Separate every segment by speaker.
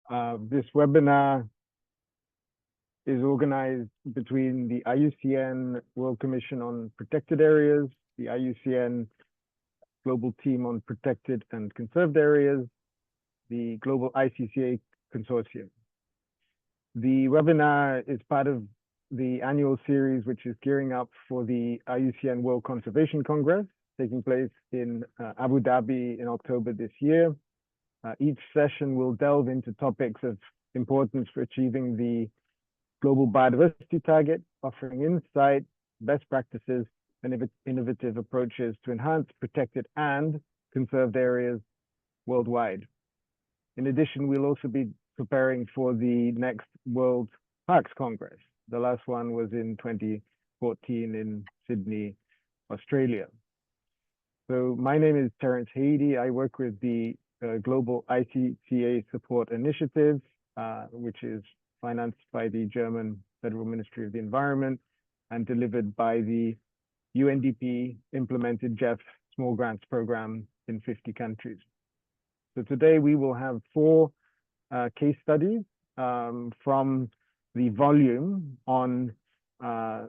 Speaker 1: This webinar is organized between the IUCN World Commission on Protected Areas, the IUCN Global Team on Protected and Conserved Areas, the Global ICCA Consortium. The webinar is part of the annual series, which is gearing up for the IUCN World Conservation Congress, taking place in Abu Dhabi in October this year. Each session will delve into topics of importance for achieving the global biodiversity target, offering insight, best practices, and innovative approaches to enhance protected and conserved areas worldwide. In addition, we'll also be preparing for the next World Parks Congress. The last one was in 2014 in Sydney, Australia. So my name is Terence Haedy. I work with the Global ICCA Support Initiative, which is financed by the German Federal Ministry of the Environment and delivered by the UNDP implemented GEF Small Grants Program in 50 countries. So today we will have 4 case studies from the volume on, so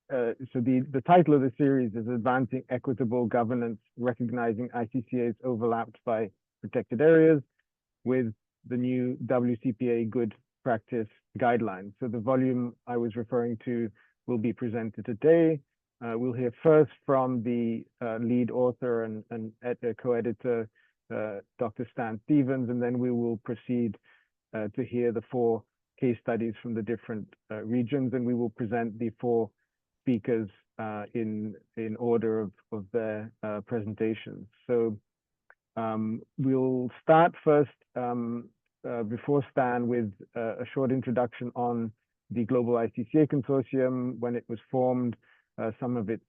Speaker 1: the title of the series is Advancing Equitable Governance, Recognizing ICCAs Overlapped by Protected Areas with the new WCPA Good Practice Guidelines. So the volume I was referring to will be presented today. We'll hear first from the lead author and co-editor, Dr. Stan Stevens, and then we will proceed to hear the 4 case studies from the different regions, and we will present the 4 speakers in order of their presentations. So we'll start first before Stan with a short introduction on the Global ICCA Consortium, when it was formed, some of its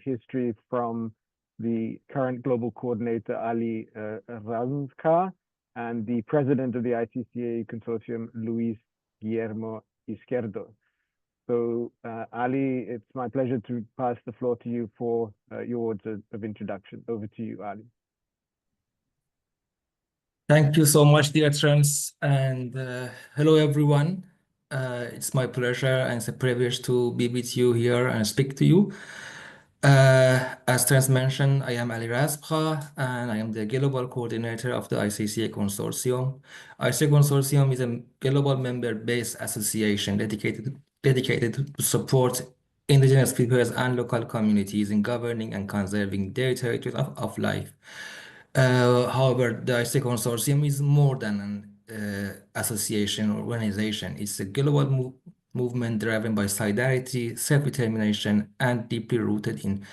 Speaker 1: history from the current global coordinator, Ali Razmkar, and the president of the ICCA Consortium, Luis Guillermo Izquierdo. So Ali, it's my pleasure to pass the floor to you for your words of introduction. Over to you, Ali.
Speaker 2: Thank you so much, dear Terence, and hello everyone. It's my pleasure and it's a privilege to be with you here and speak to you. As Terence mentioned, I am Ali Razmkar and I am the Global Coordinator of the ICCA Consortium. ICCA Consortium is a global member-based association dedicated to support indigenous peoples and local communities in governing and conserving their territories of life. However, the ICCA Consortium is more than an association or organization. It's a global movement driven by solidarity, self-determination, and deeply rooted in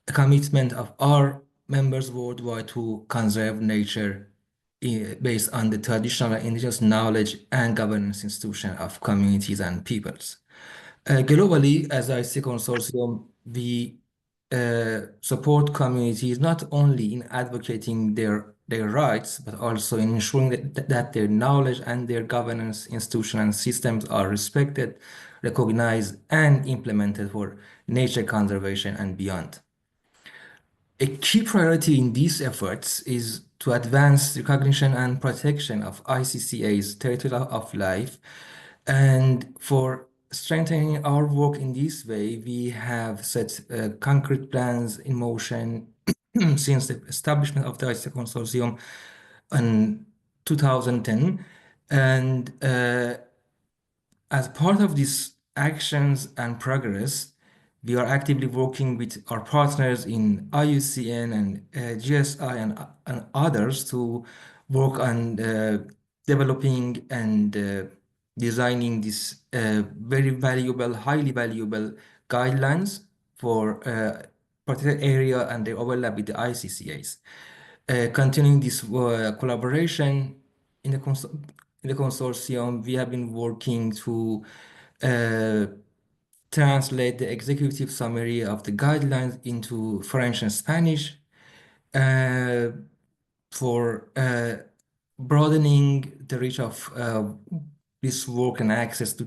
Speaker 2: a commitment of our members worldwide to conserve nature based on the traditional indigenous knowledge and governance institution of communities and peoples. Globally, as ICCA Consortium, we support communities not only in advocating their rights, but also in ensuring that their knowledge and their governance institutions and systems are respected, recognized, and implemented for nature conservation and beyond. A key priority in these efforts is to advance recognition and protection of ICCA's territory of life. And for strengthening our work in this way, we have set concrete plans in motion since the establishment of the ICCA Consortium in 2010. And as part of these actions and progress, we are actively working with our partners in IUCN and GSI and others to work on developing and designing these very valuable, highly valuable guidelines for protected area and the overlap with the ICCAs. Continuing this collaboration in the consortium, we have been working to translate the executive summary of the guidelines into French and Spanish for broadening the reach of this work and access to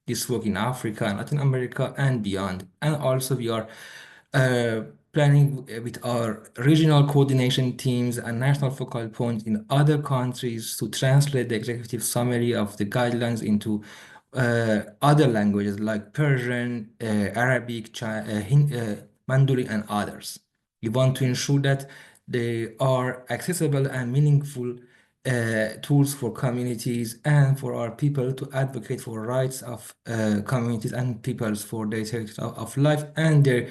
Speaker 2: this work in Africa and Latin America and beyond. And also we are planning with our regional coordination teams and national focal points in other countries to translate the executive summary of the guidelines into other languages like Persian, Arabic, Mandarin, and others. We want to ensure that they are accessible and meaningful tools for communities and for our people to advocate for rights of communities and peoples for their of life and their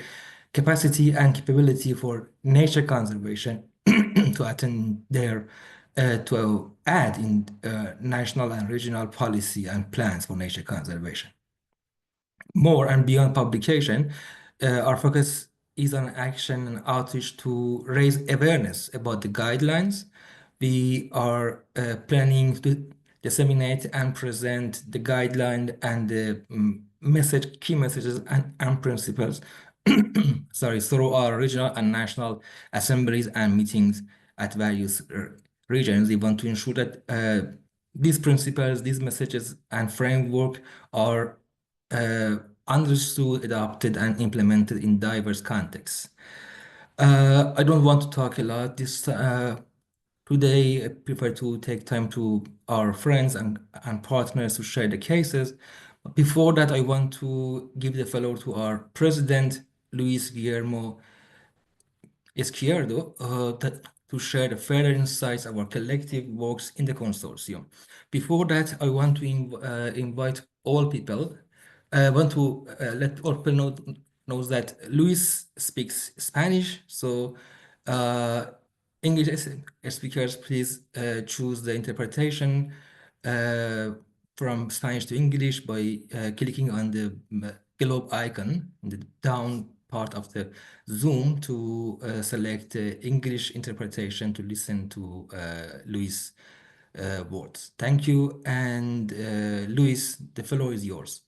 Speaker 2: capacity and capability for nature conservation to attend their to add in national and regional policy and plans for nature conservation. More and beyond publication, our focus is on action and outreach to raise awareness about the guidelines. We are planning to disseminate and present the guideline and the key messages and principles, sorry, through our regional and national assemblies and meetings at various regions. We want to ensure that these principles, these messages and framework are understood, adopted, and implemented in diverse contexts. I don't want to talk a lot today. I prefer to take time to our friends and partners to share the cases. Before that, I want to give the floor to our president, Luis Guillermo Izquierdo, to share the further insights of our collective works in the consortium. Before that, I want to invite all people. I want to let all people knows that Luis speaks Spanish, so English speakers, please choose the interpretation from Spanish to English by clicking on the globe icon in the down part of the Zoom to select English interpretation to listen to Luis' words. Thank you, and Luis, the floor is yours.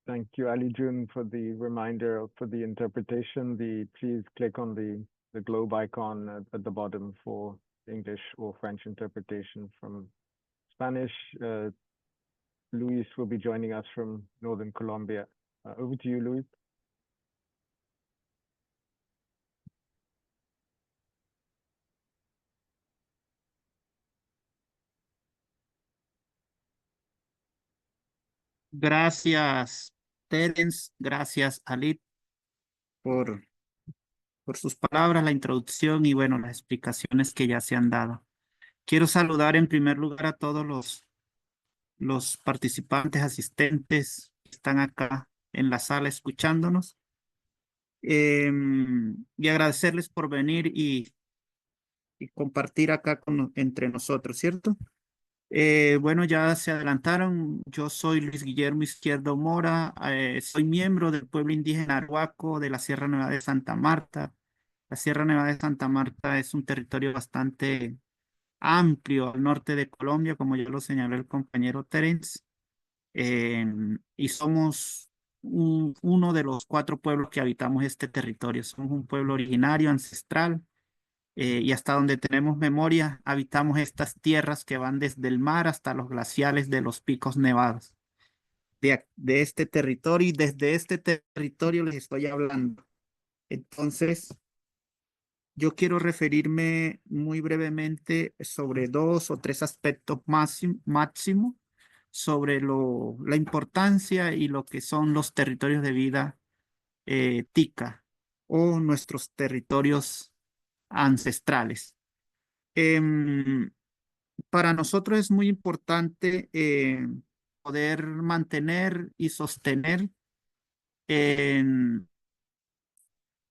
Speaker 1: Thank you, Ali Jun, for the reminder for the interpretation. Please click on the globe icon at the bottom for English or French interpretation from Spanish. Luis will be joining us from Northern Colombia. Over to you, Luis.
Speaker 3: Gracias, Terence. Gracias, Alit, por sus palabras, la introducción y, bueno, las explicaciones que ya se han dado. Quiero saludar en primer lugar a todos los participantes, asistentes que están acá en la sala escuchándonos. Y agradecerles por venir y compartir acá entre nosotros, ¿cierto? Bueno, ya se adelantaron. Yo soy Luis Guillermo Izquierdo Mora. Soy miembro del pueblo indígena Arhuaco de la Sierra Nevada de Santa Marta. La Sierra Nevada de Santa Marta es un territorio bastante amplio al norte de Colombia, como ya lo señaló el compañero Terence. Y somos uno de los 4 pueblos que habitamos este territorio. Somos un pueblo originario, ancestral. Y hasta donde tenemos memoria, habitamos estas tierras que van desde el mar hasta los glaciales de los picos nevados de este territorio, y desde este territorio les estoy hablando. Entonces, yo quiero referirme muy brevemente sobre 2 o 3 aspectos máximo sobre la importancia y lo que son los territorios de vida tica o nuestros territorios ancestrales. Para nosotros es muy importante poder mantener y sostener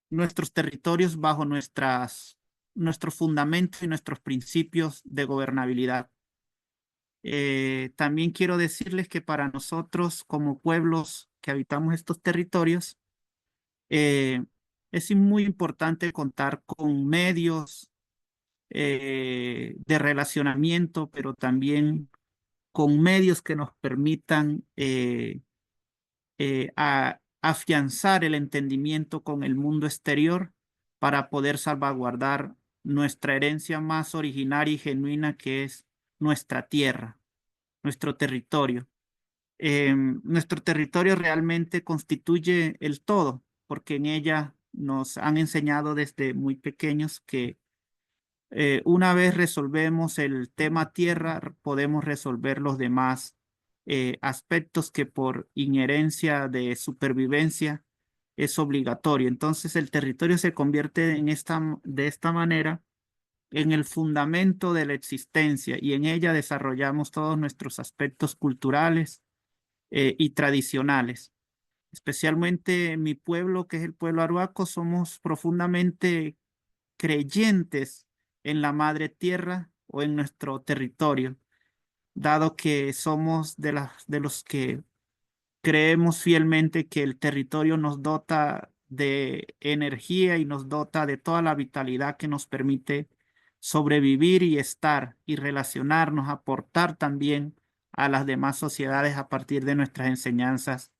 Speaker 3: nuestros territorios bajo nuestros fundamentos y nuestros principios de gobernabilidad. También quiero decirles que para nosotros como pueblos que habitamos estos territorios, es muy importante contar con medios de relacionamiento, pero también con medios que nos permitan afianzar el entendimiento con el mundo exterior para poder salvaguardar nuestra herencia más originaria y genuina, que es nuestra tierra, nuestro territorio. Nuestro territorio realmente constituye el todo, porque en ella nos han enseñado desde muy pequeños que una vez resolvemos el tema tierra, podemos resolver los demás aspectos que por inherencia de supervivencia es obligatorio. Entonces el territorio se convierte de esta manera en el fundamento de la existencia y en ella desarrollamos todos nuestros aspectos culturales y tradicionales. Especialmente en mi pueblo, que es el pueblo arhuaco, somos profundamente creyentes en la madre tierra o en nuestro territorio, dado que somos de los que creemos fielmente que el territorio nos dota de energía y nos dota de toda la vitalidad que nos permite sobrevivir y estar y relacionarnos, aportar también a las demás sociedades a partir de nuestras enseñanzas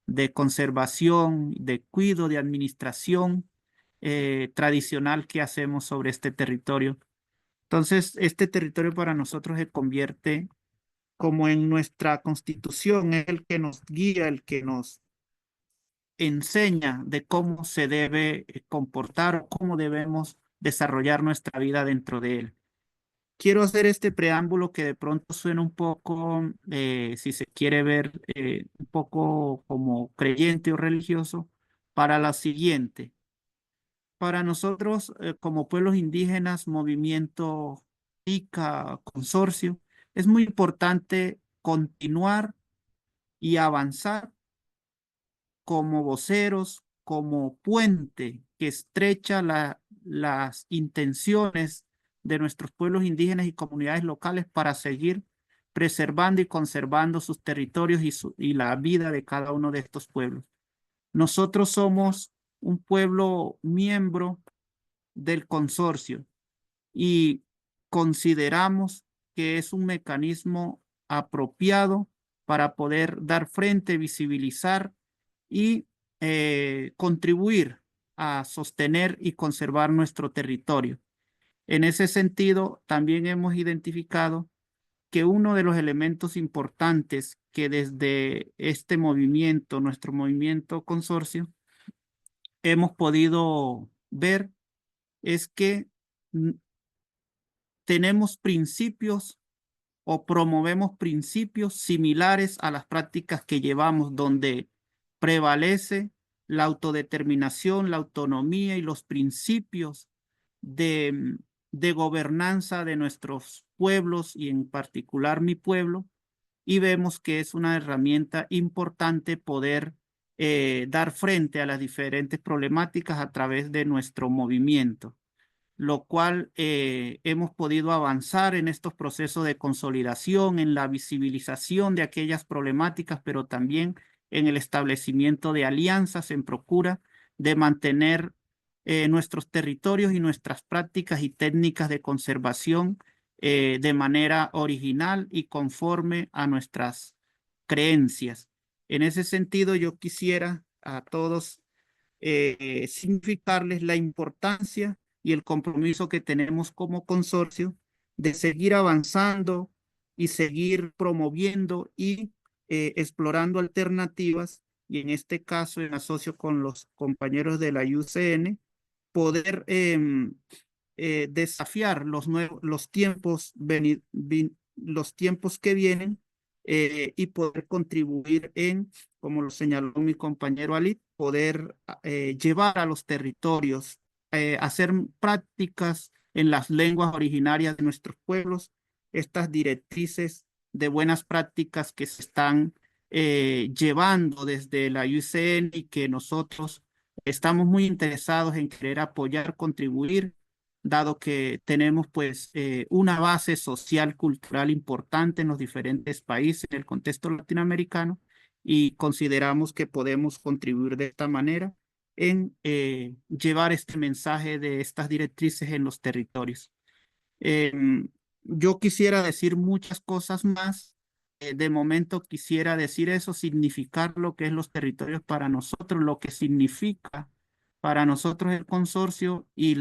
Speaker 3: de conservación, de cuidado, de administración tradicional que hacemos sobre este territorio. Entonces, este territorio para nosotros se convierte como en nuestra constitución, es el que nos guía, el que nos enseña de cómo se debe comportar o cómo debemos desarrollar nuestra vida dentro de él. Quiero hacer este preámbulo que de pronto suena un poco, si se quiere ver, un poco como creyente o religioso, para la siguiente. Para nosotros, como pueblos indígenas, movimiento ICA, consorcio, es muy importante continuar y avanzar como voceros, como puente que estrecha las intenciones de nuestros pueblos indígenas y comunidades locales para seguir preservando y conservando sus territorios y la vida de cada uno de estos pueblos. Nosotros somos un pueblo miembro del consorcio y consideramos que es un mecanismo apropiado para poder dar frente, visibilizar y contribuir a sostener y conservar nuestro territorio. En ese sentido, también hemos identificado que uno de los elementos importantes que desde este movimiento, nuestro movimiento consorcio, hemos podido ver es que tenemos principios o promovemos principios similares a las prácticas que llevamos, donde prevalece la autodeterminación, la autonomía y los principios de gobernanza de nuestros pueblos y en particular mi pueblo, y vemos que es una herramienta importante poder dar frente a las diferentes problemáticas a través de nuestro movimiento, lo cual hemos podido avanzar en estos procesos de consolidación, en la visibilización de aquellas problemáticas, pero también en el establecimiento de alianzas en procura de mantener nuestros territorios y nuestras prácticas y técnicas de conservación de manera original y conforme a nuestras creencias. En ese sentido, yo quisiera a todos significarles la importancia y el compromiso que tenemos como consorcio de seguir avanzando y seguir promoviendo y explorando alternativas, y en este caso en asocio con los compañeros de la UCN, poder desafiar los tiempos, los tiempos que vienen y poder contribuir en, como lo señaló mi compañero Ali, poder llevar a los territorios, hacer prácticas en las lenguas originarias de nuestros pueblos, estas directrices de buenas prácticas que se están llevando desde la UCN y que nosotros estamos muy interesados en querer apoyar, contribuir, dado que tenemos pues una base social, cultural importante en los diferentes países, en el contexto latinoamericano, y consideramos que podemos contribuir de esta manera en llevar este mensaje de estas directrices en los territorios. Yo quisiera decir muchas cosas más. De momento quisiera decir eso, significar lo que es los territorios para nosotros, lo que significa para nosotros el consorcio y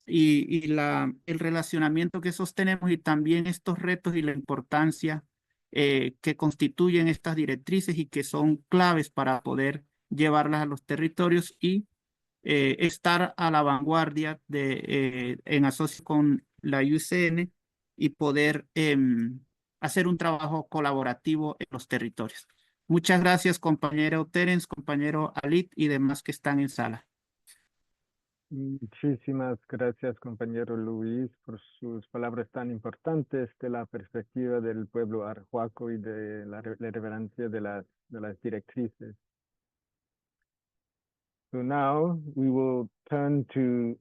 Speaker 3: el relacionamiento que sostenemos y también estos retos y la importancia que constituyen estas directrices y que son claves para poder llevarlas a los territorios y estar a la vanguardia en asocio con la UCN y poder hacer un trabajo colaborativo en los territorios. Muchas gracias, compañero Terence, compañero Alit y demás que están en sala.
Speaker 1: Muchísimas gracias, compañero Luis, por sus palabras tan importantes de la perspectiva del pueblo arhuaco y de la relevancia de las directrices. So now we will turn to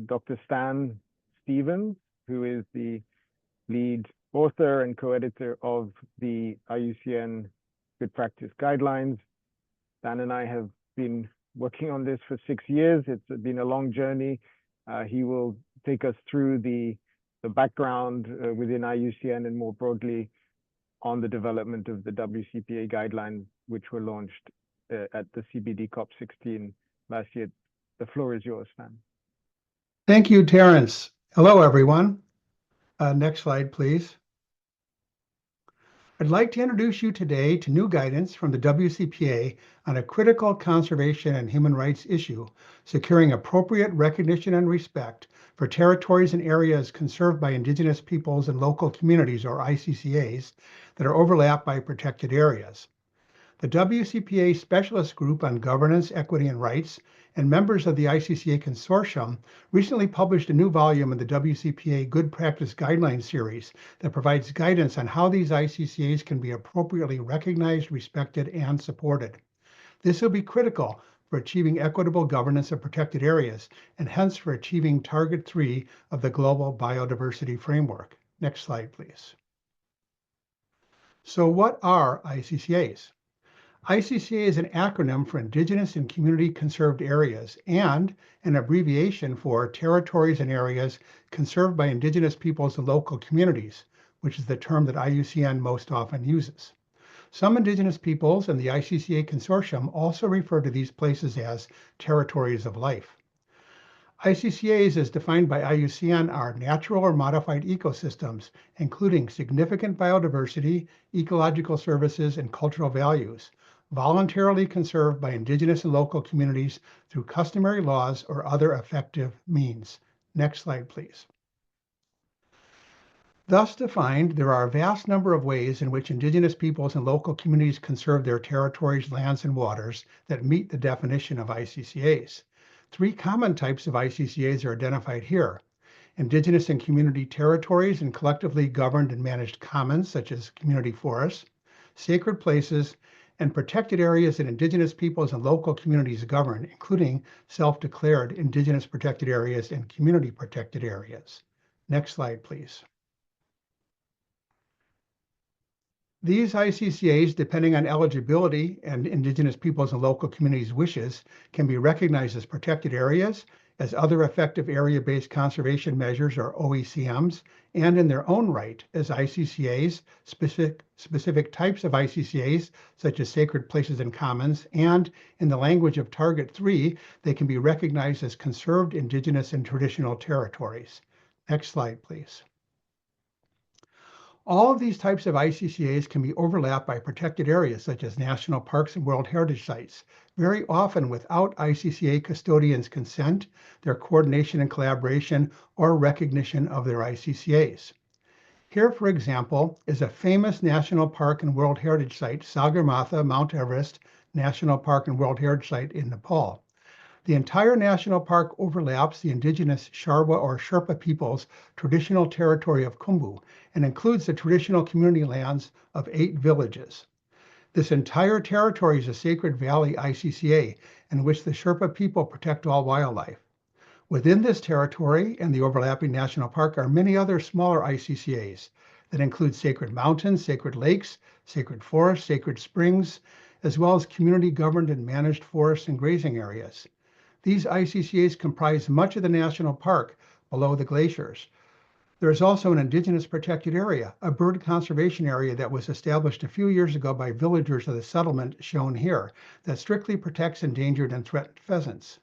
Speaker 1: Dr. Stan Stevens, who is the lead author and co-editor of the IUCN Good Practice Guidelines. Stan and I have been working on this for 6 years. It's been a long journey. He will take us through the background within IUCN and more broadly on the development of the WCPA guidelines, which were launched at the CBD COP16 last year. The floor is yours, Stan.
Speaker 4: Thank you, Terence. Hello, everyone. Next slide, please. I'd like to introduce you today to new guidance from the WCPA on a critical conservation and human rights issue, securing appropriate recognition and respect for territories and areas conserved by Indigenous peoples and local communities, or ICCAs, that are overlapped by protected areas. The WCPA Specialist Group on Governance, Equity, and Rights and members of the ICCA Consortium recently published a new volume in the WCPA Good Practice Guidelines series that provides guidance on how these ICCAs can be appropriately recognized, respected, and supported. This will be critical for achieving equitable governance of protected areas and hence for achieving Target 3 of the Global Biodiversity Framework. Next slide, please. So what are ICCAs? ICCA is an acronym for Indigenous and Community Conserved Areas and an abbreviation for Territories and Areas Conserved by Indigenous Peoples and Local Communities, which is the term that IUCN most often uses. Some Indigenous peoples and the ICCA Consortium also refer to these places as territories of life. ICCAs, as defined by IUCN, are natural or modified ecosystems, including significant biodiversity, ecological services, and cultural values, voluntarily conserved by Indigenous and local communities through customary laws or other effective means. Next slide, please. Thus defined, there are a vast number of ways in which Indigenous peoples and local communities conserve their territories, lands, and waters that meet the definition of ICCAs. 3 common types of ICCAs are identified here: Indigenous and community territories and collectively governed and managed commons, such as community forests, sacred places, and protected areas that Indigenous peoples and local communities govern, including self-declared Indigenous protected areas and community protected areas. Next slide, please. These ICCAs, depending on eligibility and Indigenous peoples and local communities' wishes, can be recognized as protected areas, as other effective area-based conservation measures, or OECMs, and in their own right as ICCAs, specific types of ICCAs, such as sacred places and commons, and in the language of Target 3, they can be recognized as conserved Indigenous and traditional territories. Next slide, please. All of these types of ICCAs can be overlapped by protected areas such as national parks and World Heritage Sites, very often without ICCA custodians' consent, their coordination and collaboration, or recognition of their ICCAs. Here, for example, is a famous national park and World Heritage Site, Sagarmatha Mount Everest National Park and World Heritage Site in Nepal. The entire national park overlaps the Indigenous Sharwa or Sherpa peoples' traditional territory of Khumbu and includes the traditional community lands of 8 villages. This entire territory is a Sacred Valley ICCA in which the Sherpa people protect all wildlife. Within this territory and the overlapping national park are many other smaller ICCAs that include sacred mountains, sacred lakes, sacred forests, sacred springs, as well as community governed and managed forests and grazing areas. These ICCAs comprise much of the national park below the glaciers. There is also an Indigenous protected area, a bird conservation area that was established a few years ago by villagers of the settlement shown here that strictly protects endangered and threatened pheasants.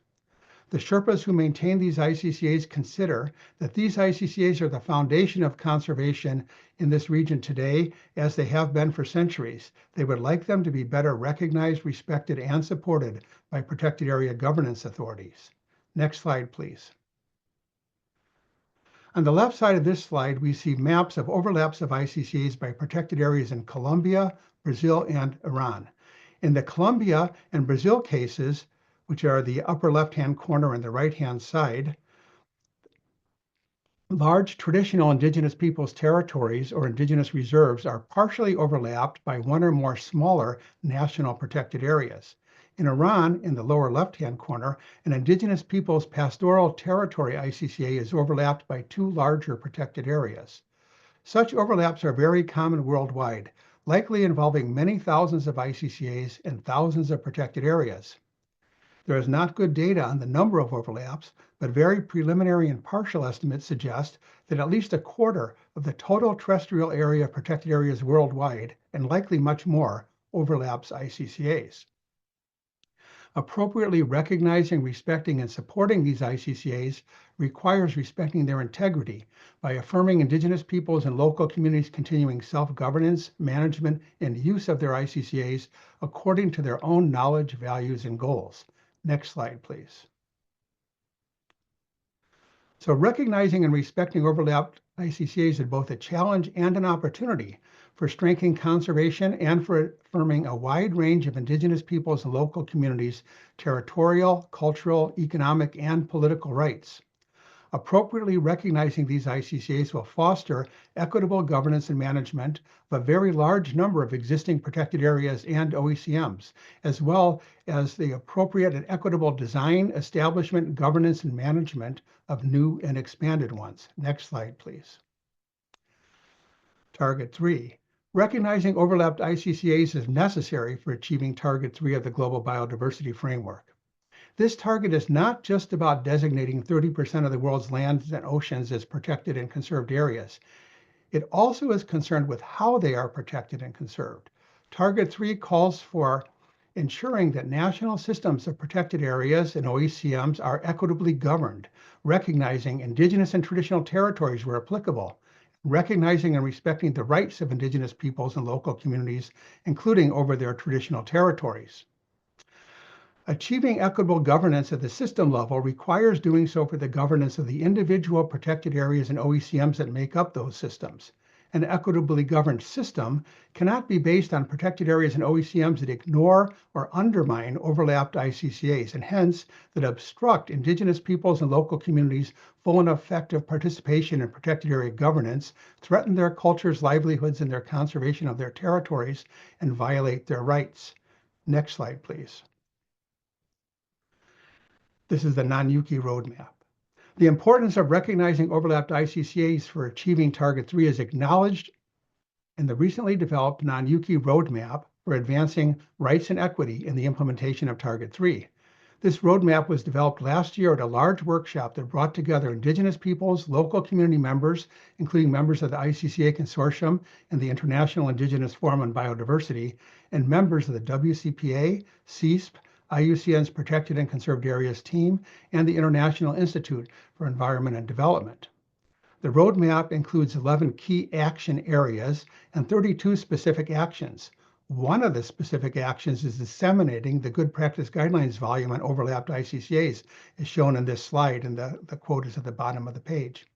Speaker 4: The Sherpas who maintain these ICCAs consider that these ICCAs are the foundation of conservation in this region today, as they have been for centuries. They would like them to be better recognized, respected, and supported by protected area governance authorities. Next slide, please. On the left side of this slide, we see maps of overlaps of ICCAs by protected areas in Colombia, Brazil, and Iran. In the Colombia and Brazil cases, which are the upper left-hand corner and the right-hand side, large traditional indigenous peoples' territories or indigenous reserves are partially overlapped by one or more smaller national protected areas. In Iran, in the lower left-hand corner, an indigenous peoples' pastoral territory ICCA is overlapped by two larger protected areas. Such overlaps are very common worldwide, likely involving many thousands of ICCAs and thousands of protected areas. There is not good data on the number of overlaps, but very preliminary and partial estimates suggest that at least a quarter of the total terrestrial area of protected areas worldwide, and likely much more, overlaps ICCAs. Appropriately recognizing, respecting, and supporting these ICCAs requires respecting their integrity by affirming indigenous peoples and local communities continuing self-governance, management, and use of their ICCAs according to their own knowledge, values, and goals. Next slide, please. So recognizing and respecting overlapped ICCAs is both a challenge and an opportunity for strengthening conservation and for affirming a wide range of indigenous peoples and local communities' territorial, cultural, economic, and political rights. Appropriately recognizing these ICCAs will foster equitable governance and management of a very large number of existing protected areas and OECMs, as well as the appropriate and equitable design, establishment, governance, and management of new and expanded ones. Next slide, please. Target 3. Recognizing overlapped ICCAs is necessary for achieving Target 3 of the Global Biodiversity Framework. This target is not just about designating 30% of the world's lands and oceans as protected and conserved areas. It also is concerned with how they are protected and conserved. Target 3 calls for ensuring that national systems of protected areas and OECMs are equitably governed, recognizing indigenous and traditional territories where applicable, recognizing and respecting the rights of indigenous peoples and local communities, including over their traditional territories. Achieving equitable governance at the system level requires doing so for the governance of the individual protected areas and OECMs that make up those systems. An equitably governed system cannot be based on protected areas and OECMs that ignore or undermine overlapped ICCAs, and hence that obstruct indigenous peoples and local communities' full and effective participation in protected area governance, threaten their cultures, livelihoods, and their conservation of their territories, and violate their rights. Next slide, please. This is the non-Yuki roadmap. The importance of recognizing overlapped ICCAs for achieving Target 3 is acknowledged in the recently developed non-Yuki roadmap for advancing rights and equity in the implementation of Target 3. This roadmap was developed last year at a large workshop that brought together indigenous peoples, local community members, including members of the ICCA Consortium and the International Indigenous Forum on Biodiversity, and members of the WCPA, CISP, IUCN's Protected and Conserved Areas team, and the International Institute for Environment and Development. The roadmap includes 11 key action areas and 32 specific actions. One of the specific actions is disseminating the Good Practice Guidelines volume on overlapped ICCAs, as shown in this slide, and the quote is at the bottom of the page.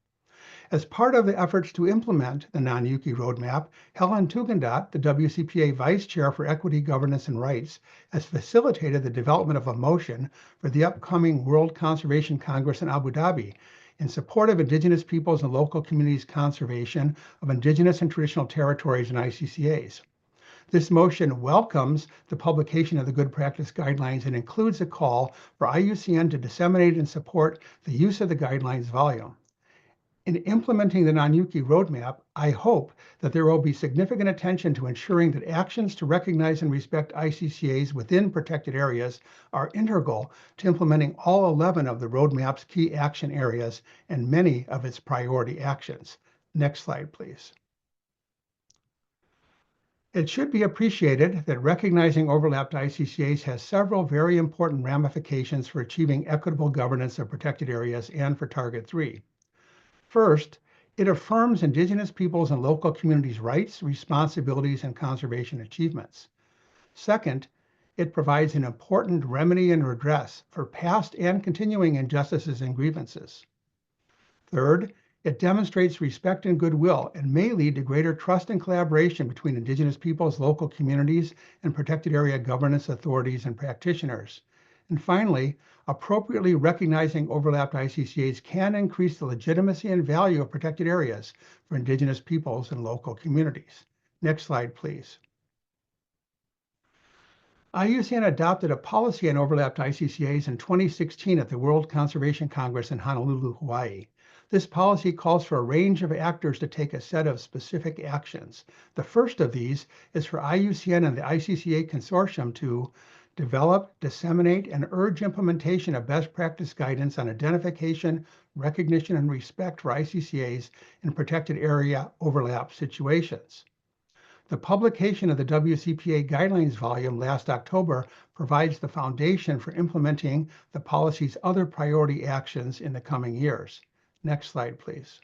Speaker 4: As part of the efforts to implement the non-Yuki roadmap, Helen Tugendhat, the WCPA Vice Chair for Equity, Governance, and Rights, has facilitated the development of a motion for the upcoming World Conservation Congress in Abu Dhabi in support of indigenous peoples and local communities' conservation of indigenous and traditional territories and ICCAs. This motion welcomes the publication of the Good Practice Guidelines and includes a call for IUCN to disseminate and support the use of the guidelines volume. In implementing the non-Yuki roadmap, I hope that there will be significant attention to ensuring that actions to recognize and respect ICCAs within protected areas are integral to implementing all 11 of the roadmap's key action areas and many of its priority actions. Next slide, please. It should be appreciated that recognizing overlapped ICCAs has several very important ramifications for achieving equitable governance of protected areas and for Target 3. First, it affirms Indigenous peoples and local communities' rights, responsibilities, and conservation achievements. Second, it provides an important remedy and redress for past and continuing injustices and grievances. Third, it demonstrates respect and goodwill and may lead to greater trust and collaboration between Indigenous peoples, local communities, and protected area governance authorities and practitioners. And finally, appropriately recognizing overlapped ICCAs can increase the legitimacy and value of protected areas for Indigenous peoples and local communities. Next slide, please. IUCN adopted a policy on overlapped ICCAs in 2016 at the World Conservation Congress in Honolulu, Hawaii. This policy calls for a range of actors to take a set of specific actions. The first of these is for IUCN and the ICCA Consortium to develop, disseminate, and urge implementation of best practice guidance on identification, recognition, and respect for ICCAs in protected area overlap situations. The publication of the WCPA guidelines volume last October provides the foundation for implementing the policy's other priority actions in the coming years. Next slide, please.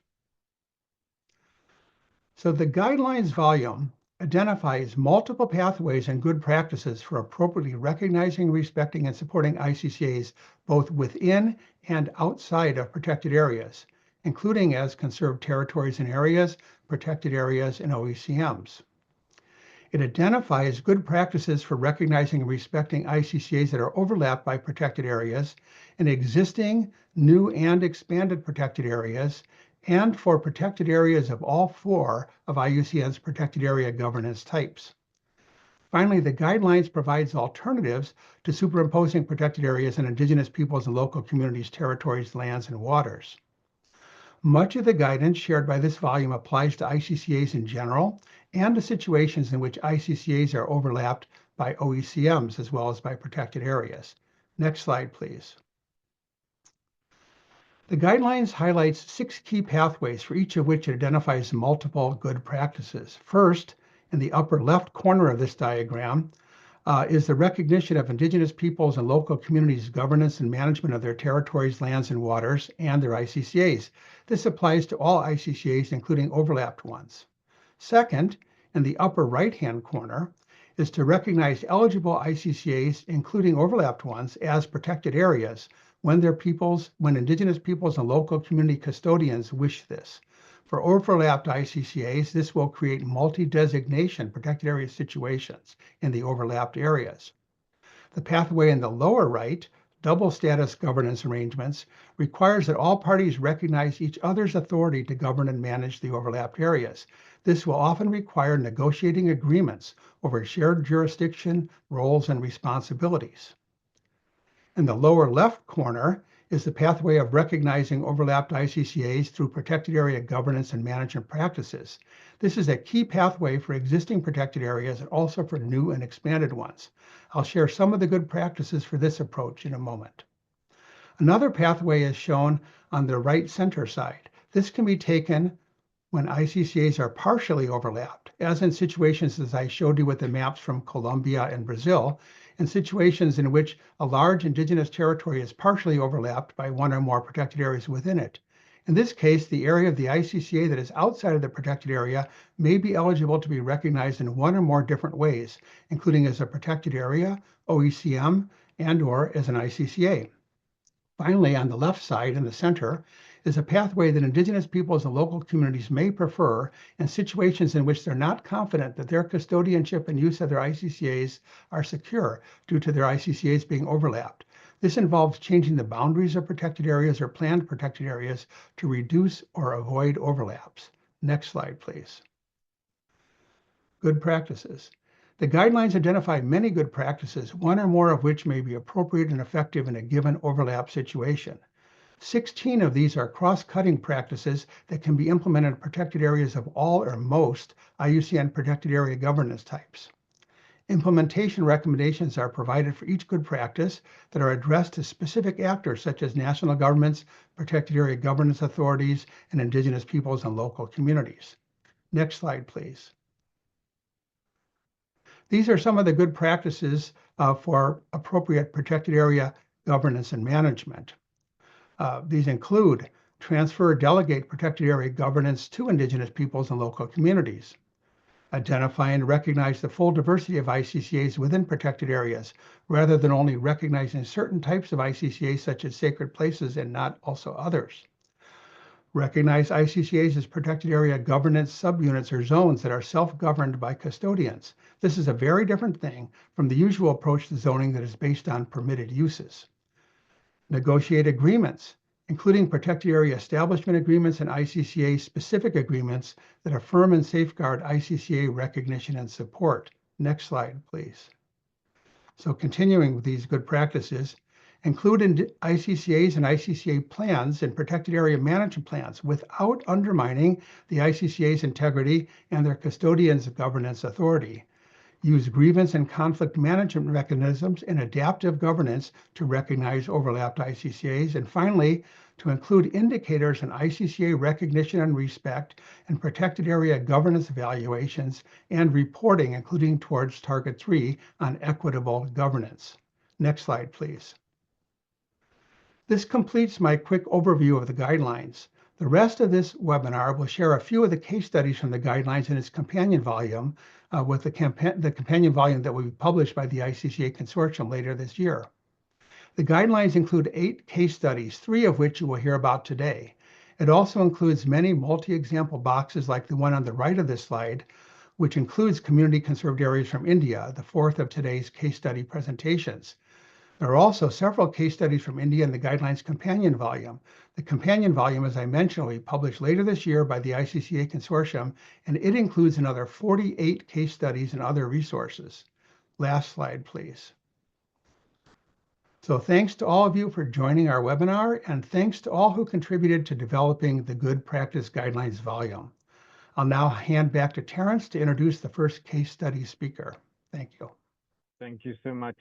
Speaker 4: So the guidelines volume identifies multiple pathways and good practices for appropriately recognizing, respecting, and supporting ICCAs both within and outside of protected areas, including as conserved territories and areas, protected areas, and OECMs. It identifies good practices for recognizing and respecting ICCAs that are overlapped by protected areas in existing, new, and expanded protected areas, and for protected areas of all four of IUCN's protected area governance types. Finally, the guidelines provides alternatives to superimposing protected areas on Indigenous peoples and local communities' territories, lands, and waters. Much of the guidance shared by this volume applies to ICCAs in general and to situations in which ICCAs are overlapped by OECMs as well as by protected areas. Next slide, please. The guidelines highlights 6 key pathways for each of which it identifies multiple good practices. First, in the upper left corner of this diagram, is the recognition of Indigenous peoples and local communities' governance and management of their territories, lands, and waters, and their ICCAs. This applies to all ICCAs, including overlapped ones. Second, in the upper right-hand corner, is to recognize eligible ICCAs, including overlapped ones, as protected areas when Indigenous peoples and local community custodians wish this. For overlapped ICCAs, this will create multi-designation protected area situations in the overlapped areas. The pathway in the lower right, double status governance arrangements, requires that all parties recognize each other's authority to govern and manage the overlapped areas. This will often require negotiating agreements over shared jurisdiction, roles, and responsibilities. In the lower left corner is the pathway of recognizing overlapped ICCAs through protected area governance and management practices. This is a key pathway for existing protected areas and also for new and expanded ones. I'll share some of the good practices for this approach in a moment. Another pathway is shown on the right center side. This can be taken when ICCAs are partially overlapped, as in situations as I showed you with the maps from Colombia and Brazil, in situations in which a large Indigenous territory is partially overlapped by one or more protected areas within it. In this case, the area of the ICCA that is outside of the protected area may be eligible to be recognized in one or more different ways, including as a protected area, OECM, and/or as an ICCA. Finally, on the left side in the center is a pathway that Indigenous peoples and local communities may prefer in situations in which they're not confident that their custodianship and use of their ICCAs are secure due to their ICCAs being overlapped. This involves changing the boundaries of protected areas or planned protected areas to reduce or avoid overlaps. Next slide, please. Good practices. The guidelines identify many good practices, one or more of which may be appropriate and effective in a given overlap situation. 16 of these are cross-cutting practices that can be implemented in protected areas of all or most IUCN protected area governance types. Implementation recommendations are provided for each good practice that are addressed to specific actors such as national governments, protected area governance authorities, and Indigenous peoples and local communities. Next slide, please. These are some of the good practices for appropriate protected area governance and management. These include transfer or delegate protected area governance to Indigenous peoples and local communities. Identify and recognize the full diversity of ICCAs within protected areas, rather than only recognizing certain types of ICCAs such as sacred places and not also others. Recognize ICCAs as protected area governance subunits or zones that are self-governed by custodians. This is a very different thing from the usual approach to zoning that is based on permitted uses. Negotiate agreements, including protected area establishment agreements and ICCA specific agreements that affirm and safeguard ICCA recognition and support. Next slide, please. So continuing with these good practices, include in ICCAs and ICCA plans and protected area management plans without undermining the ICCA's integrity and their custodians' governance authority. Use grievance and conflict management mechanisms and adaptive governance to recognize overlapped ICCAs. And finally, to include indicators in ICCA recognition and respect and protected area governance evaluations and reporting, including towards Target 3 on equitable governance. Next slide, please. This completes my quick overview of the guidelines. The rest of this webinar will share a few of the case studies from the guidelines in its companion volume, with the companion volume that will be published by the ICCA Consortium later this year. The guidelines include 8 case studies, 3 of which you will hear about today. It also includes many multi-example boxes like the one on the right of this slide, which includes community conserved areas from India, the 4th of today's case study presentations. There are also several case studies from India in the Guidelines Companion Volume. The Companion Volume, as I mentioned, will be published later this year by the ICCA Consortium, and it includes another 48 case studies and other resources. Last slide, please. So thanks to all of you for joining our webinar, and thanks to all who contributed to developing the Good Practice Guidelines volume. I'll now hand back to Terrence to introduce the first case study speaker. Thank you.
Speaker 1: Thank you so much,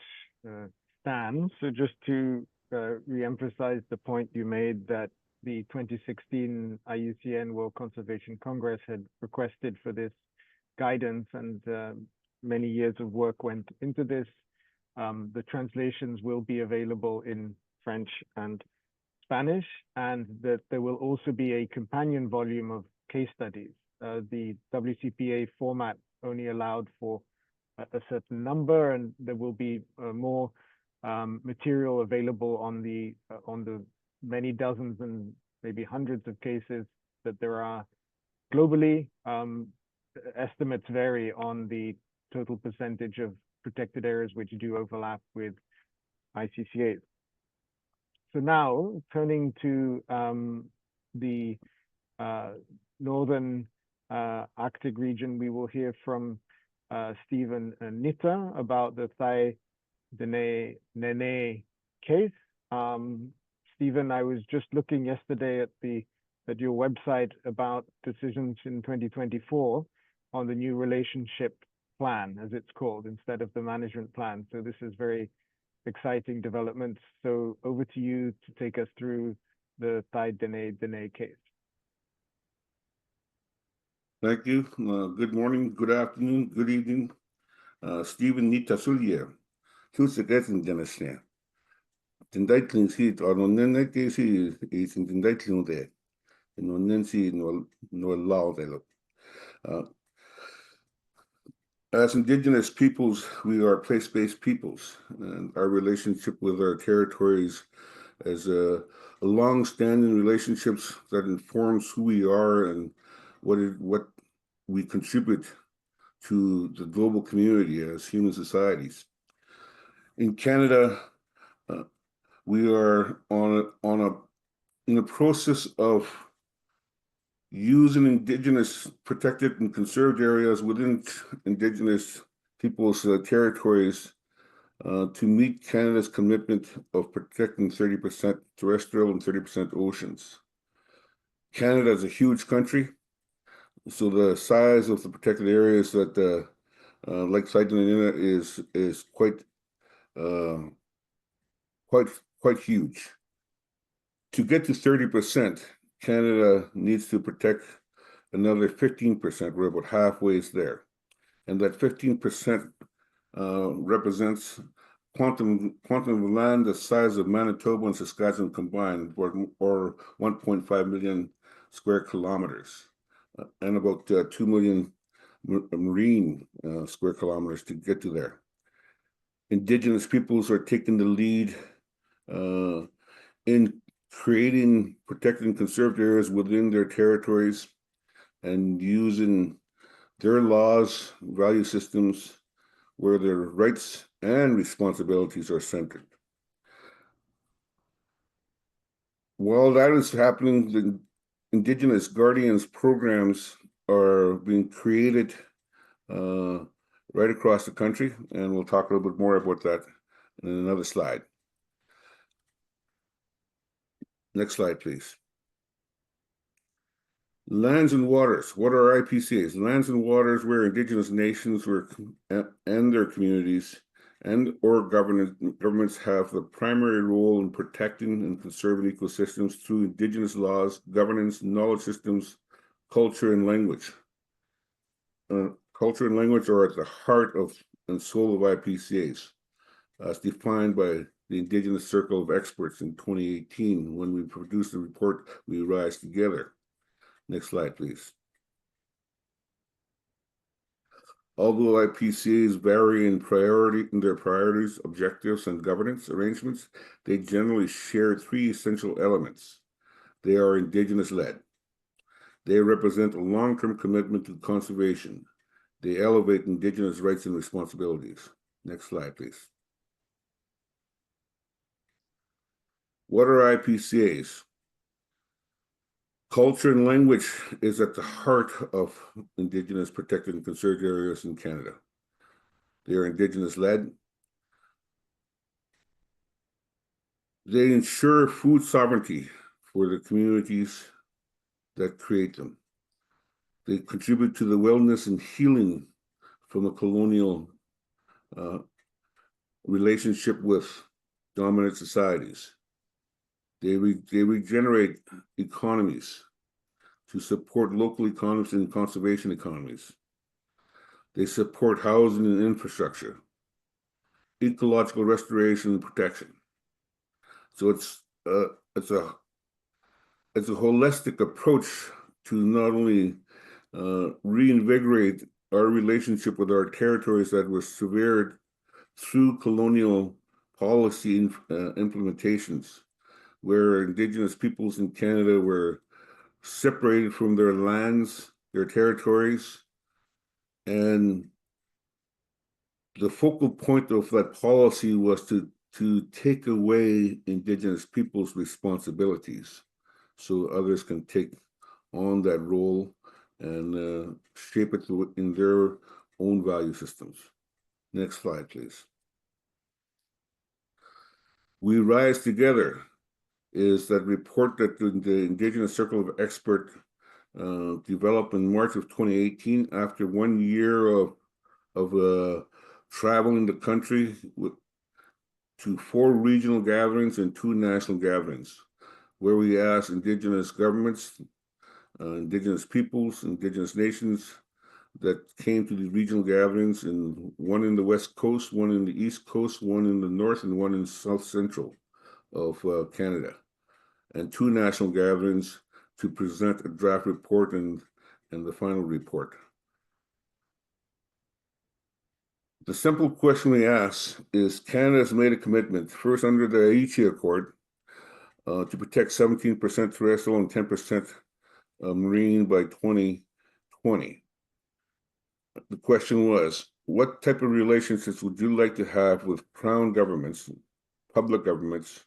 Speaker 1: Stan. So just to re-emphasize the point you made that the 2016 IUCN World Conservation Congress had requested for this guidance, and many years of work went into this. The translations will be available in French and Spanish, and that there will also be a companion volume of case studies. The WCPA format only allowed for a certain number, and there will be more material available on the many dozens and maybe hundreds of cases that there are globally. Estimates vary on the total percentage of protected areas which do overlap with ICCAs. So now turning to the northern Arctic region, we will hear from Stephen and Nita about the Thai Dene case. Stephen, I was just looking yesterday at your website about decisions in 2024 on the new relationship plan, as it's called, instead of the management plan. So this is very exciting developments. So over to you to take us through the Thai Dene case.
Speaker 5: Thank you. Good morning, good afternoon, good evening. Stephen Nita Sulye. Who's the guest in Genesee? Tindaitlin seat or no Nene see is in Tindaitlin there. And no Nancy no loud. As Indigenous peoples, we are place-based peoples, and our relationship with our territories is a long-standing relationships that informs who we are and what we contribute to the global community as human societies. In Canada, we are in a process of using Indigenous protected and conserved areas within Indigenous people's territories to meet Canada's commitment of protecting 30% terrestrial and 30% oceans. Canada is a huge country, so the size of the protected areas that like Saitlanina is quite huge. To get to 30%, Canada needs to protect another 15%. We're about halfway there. And that 15% represents quantum of land the size of Manitoba and Saskatchewan combined, or 1.5 million square kilometers, and about 2 million marine square kilometers to get to there. Indigenous peoples are taking the lead in creating protected and conserved areas within their territories and using their laws, value systems, where their rights and responsibilities are centered. While that is happening, the Indigenous Guardians programs are being created right across the country, and we'll talk a little bit more about that in another slide. Next slide, please. Lands and waters. What are IPCAs? Lands and waters where Indigenous nations and their communities and/or governments have the primary role in protecting and conserving ecosystems through Indigenous laws, governance, knowledge systems, culture, and language. Culture and language are at the heart of and soul of IPCAs, as defined by the Indigenous Circle of Experts in 2018 when we produced the report, We Rise Together. Next slide, please. Although IPCAs vary in their priorities, objectives, and governance arrangements, they generally share three essential elements. They are Indigenous-led. They represent a long-term commitment to conservation. They elevate Indigenous rights and responsibilities. Next slide, please. What are IPCAs? Culture and language is at the heart of Indigenous protected and conserved areas in Canada. They are Indigenous-led. They ensure food sovereignty for the communities that create them. They contribute to the wellness and healing from a colonial relationship with dominant societies. They regenerate economies to support local economies and conservation economies. They support housing and infrastructure, ecological restoration and protection. So it's a holistic approach to not only reinvigorate our relationship with our territories that was severed through colonial policy implementations, where Indigenous peoples in Canada were separated from their lands, their territories, and the focal point of that policy was to take away Indigenous peoples' responsibilities so others can take on that role and shape it in their own value systems. Next slide, please. We Rise Together is that report that the Indigenous Circle of Experts developed in March of 2018 after 1 year of traveling the country to 4 regional gatherings and 2 national gatherings, where we asked Indigenous governments, Indigenous peoples, Indigenous nations that came to the regional gatherings, and one in the West Coast, one in the East Coast, one in the North, and one in South Central of Canada, and 2 national gatherings to present a draft report and the final report. The simple question we ask is, Canada has made a commitment, first under the ICCA Accord, to protect 17% terrestrial and 10% marine by 2020. The question was, what type of relationships would you like to have with crown governments, public governments,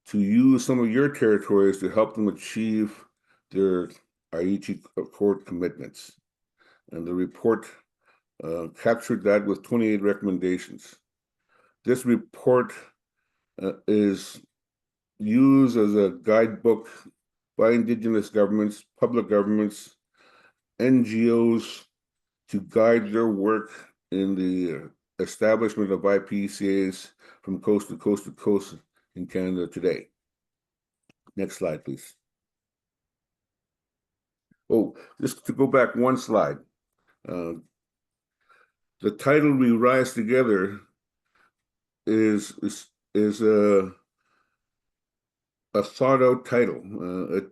Speaker 5: to use some of your territories to help them achieve their ICCA Accord commitments? And the report captured that with 28 recommendations. This report is used as a guidebook by Indigenous governments, public governments, NGOs to guide their work in the establishment of IPCAs from coast to coast to coast in Canada today. Next slide, please. Oh, just to go back one slide. The title "We Rise Together" is a thought-out title.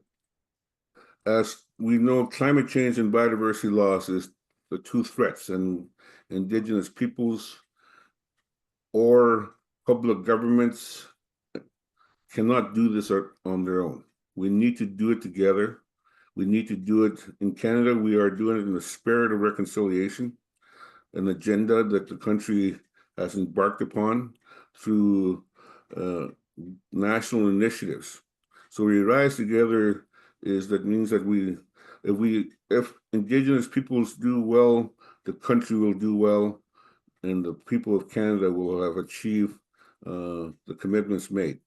Speaker 5: As we know, climate change and biodiversity loss is the two threats, and Indigenous peoples or public governments cannot do this on their own. We need to do it together. We need to do it in Canada. We are doing it in the spirit of reconciliation, an agenda that the country has embarked upon through national initiatives. So we rise together means that if Indigenous peoples do well, the country will do well, and the people of Canada will have achieved the commitments made,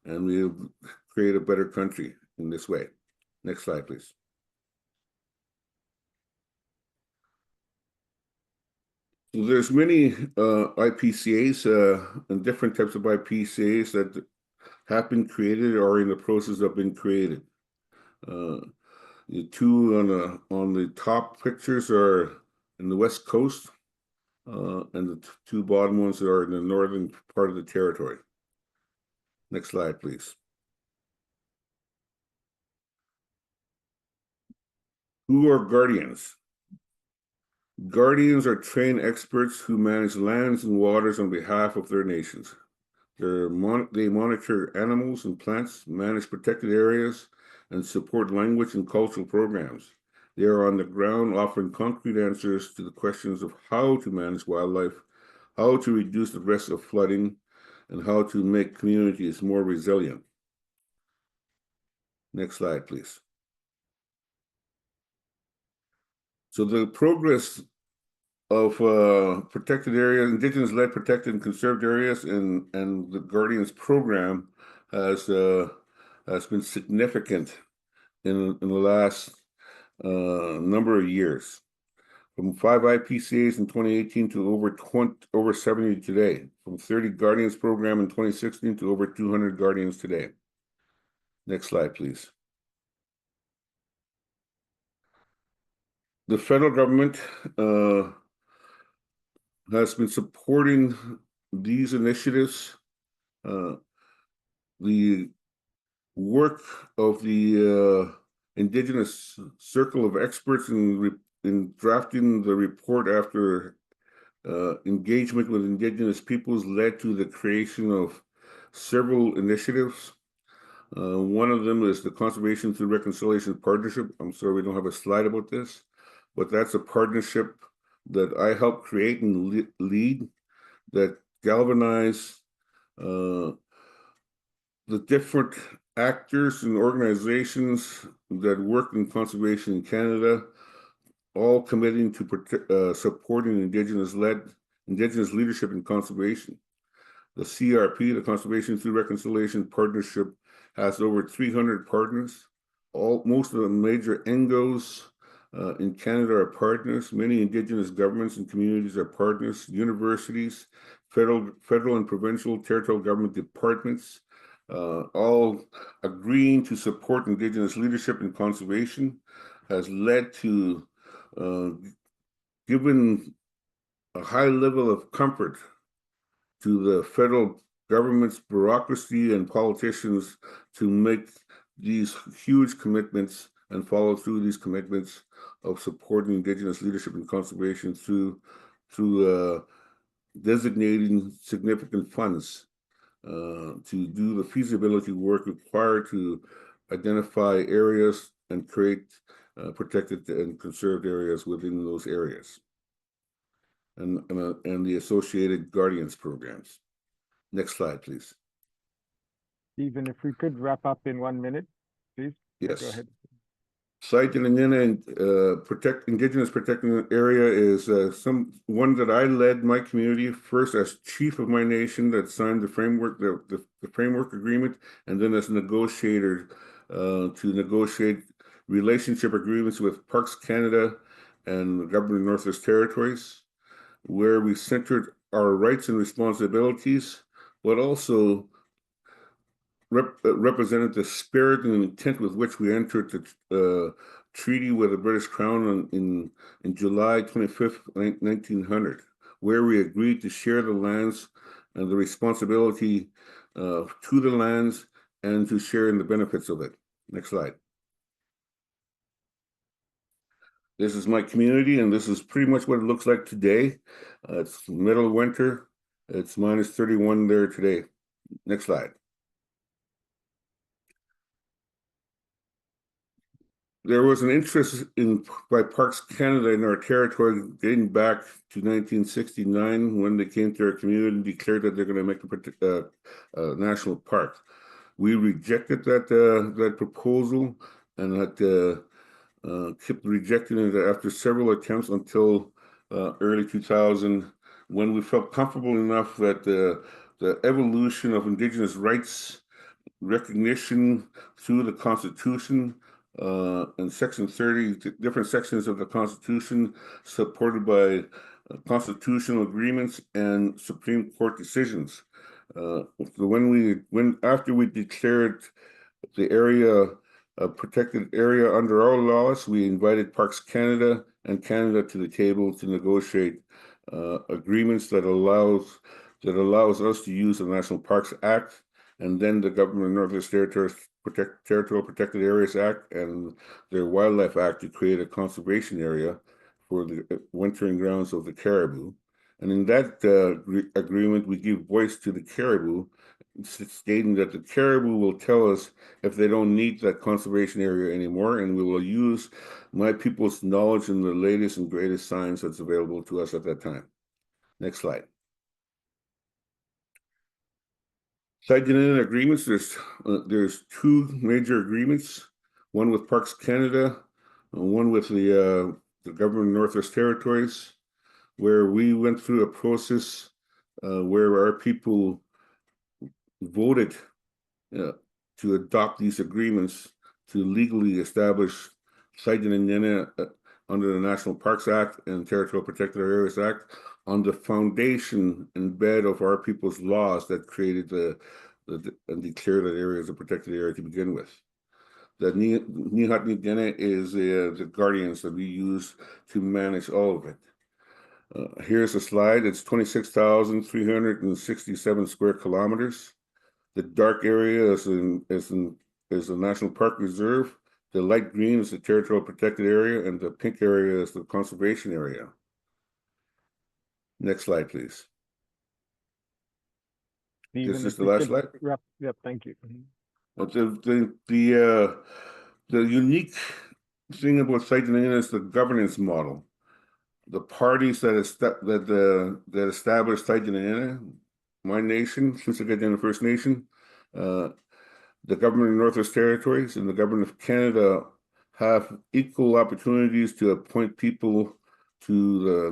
Speaker 5: and we'll create a better country in this way. Next slide, please. So there's many ICCAs and different types of ICCAs that have been created or are in the process of being created. The two on the top pictures are in the West Coast, and the two bottom ones are in the northern part of the territory. Next slide, please. Who are guardians? Guardians are trained experts who manage lands and waters on behalf of their nations. They monitor animals and plants, manage protected areas, and support language and cultural programs. They are on the ground offering concrete answers to the questions of how to manage wildlife, how to reduce the risk of flooding, and how to make communities more resilient. Next slide, please. So the progress of protected areas, Indigenous-led protected and conserved areas, and the Guardians program has been significant in the last number of years, from 5 ICCAs in 2018 to over 70 today, from 30 Guardians program in 2016 to over 200 Guardians today. Next slide, please. The federal government has been supporting these initiatives. The work of the Indigenous Circle of Experts in drafting the report after engagement with Indigenous peoples led to the creation of several initiatives. One of them is the Conservation Through Reconciliation Partnership. I'm sorry we don't have a slide about this, but that's a partnership that I helped create and lead that galvanize the different actors and organizations that work in conservation in Canada, all committing to supporting Indigenous leadership in conservation. The CRP, the Conservation Through Reconciliation Partnership, has over 300 partners. Most of the major NGOs in Canada are partners. Many Indigenous governments and communities are partners. Universities, federal and provincial territorial government departments, all agreeing to support Indigenous leadership in conservation, has led to given a high level of comfort to the federal government's bureaucracy and politicians to make these huge commitments and follow through these commitments of supporting Indigenous leadership in conservation through designating significant funds to do the feasibility work required to identify areas and create protected and conserved areas within those areas, and the associated Guardians programs. Next slide, please.
Speaker 1: Stephen, if we could wrap up in 1 minute, please.
Speaker 5: Yes.
Speaker 1: Go ahead.
Speaker 5: Site and Indigenous protecting area is one that I led my community first as chief of my nation that signed the framework, the framework agreement, and then as negotiator to negotiate relationship agreements with Parks Canada and the government of Northwest Territories, where we centered our rights and responsibilities, but also represented the spirit and intent with which we entered the treaty with the British Crown in July 25th, 1900, where we agreed to share the lands and the responsibility to the lands and to share in the benefits of it. Next slide. This is my community, and this is pretty much what it looks like today. It's middle of winter. It's minus 31 there today. Next slide. There was an interest by Parks Canada in our territory dating back to 1969 when they came to our community and declared that they're going to make a national park. We rejected that proposal and that kept rejecting it after several attempts until early 2000, when we felt comfortable enough that the evolution of Indigenous rights recognition through the Constitution and Section 30, different sections of the Constitution, supported by constitutional agreements and Supreme Court decisions. After we declared the area a protected area under our laws, we invited Parks Canada and Canada to the table to negotiate agreements that allows us to use the National Parks Act, and then the Government of Northwest Territories Territorial Protected Areas Act and their Wildlife Act to create a conservation area for the wintering grounds of the caribou. And in that agreement, we give voice to the caribou, stating that the caribou will tell us if they don't need that conservation area anymore, and we will use my people's knowledge and the latest and greatest science that's available to us at that time. Next slide. Side unit agreements, there's two major agreements, one with Parks Canada, and one with the Government of Northwest Territories, where we went through a process where our people voted to adopt these agreements to legally establish site unit under the National Parks Act and Territorial Protected Areas Act on the foundation and bed of our people's laws that created and declared that area as a protected area to begin with. The Nihatni is the guardians that we use to manage all of it. Here's a slide. It's 26,367 square kilometers. The dark area is the National Park Reserve. The light green is the Territorial Protected Area, and the pink area is the conservation area. Next slide, please.
Speaker 1: Stephen,
Speaker 5: This is the last slide.
Speaker 1: Yep, thank you.
Speaker 5: The unique thing about site unit is the governance model. The parties that established site unit, my nation, Siksika First Nation, the Government of Northwest Territories, and the Government of Canada have equal opportunities to appoint people to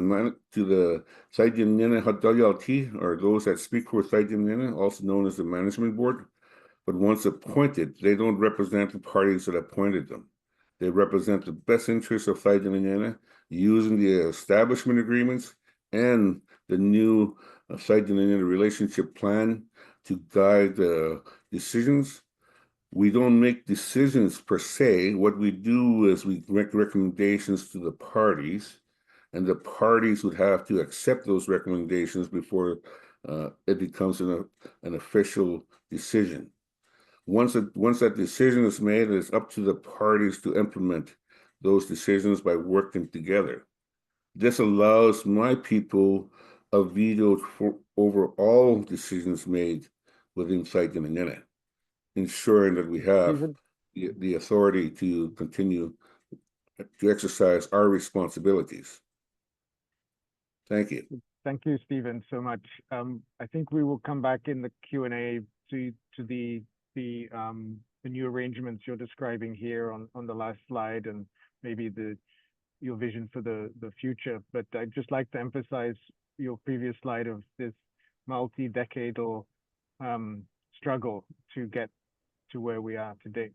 Speaker 5: the Site Unit Hadayalti, or those that speak for Site Unit, also known as the Management Board. But once appointed, they don't represent the parties that appointed them. They represent the best interests of Site Unit using the establishment agreements and the new Site Unit relationship plan to guide the decisions. We don't make decisions per se. What we do is we make recommendations to the parties, and the parties would have to accept those recommendations before it becomes an official decision. Once that decision is made, it's up to the parties to implement those decisions by working together. This allows my people a veto over all decisions made within Site Unit, ensuring that we have the authority to continue to exercise our responsibilities. Thank you.
Speaker 1: Thank you, Stephen, so much. I think we will come back in the Q&A to the new arrangements you're describing here on the last slide, and maybe your vision for the future. But I'd just like to emphasize your previous slide of this multi-decadal struggle to get to where we are today.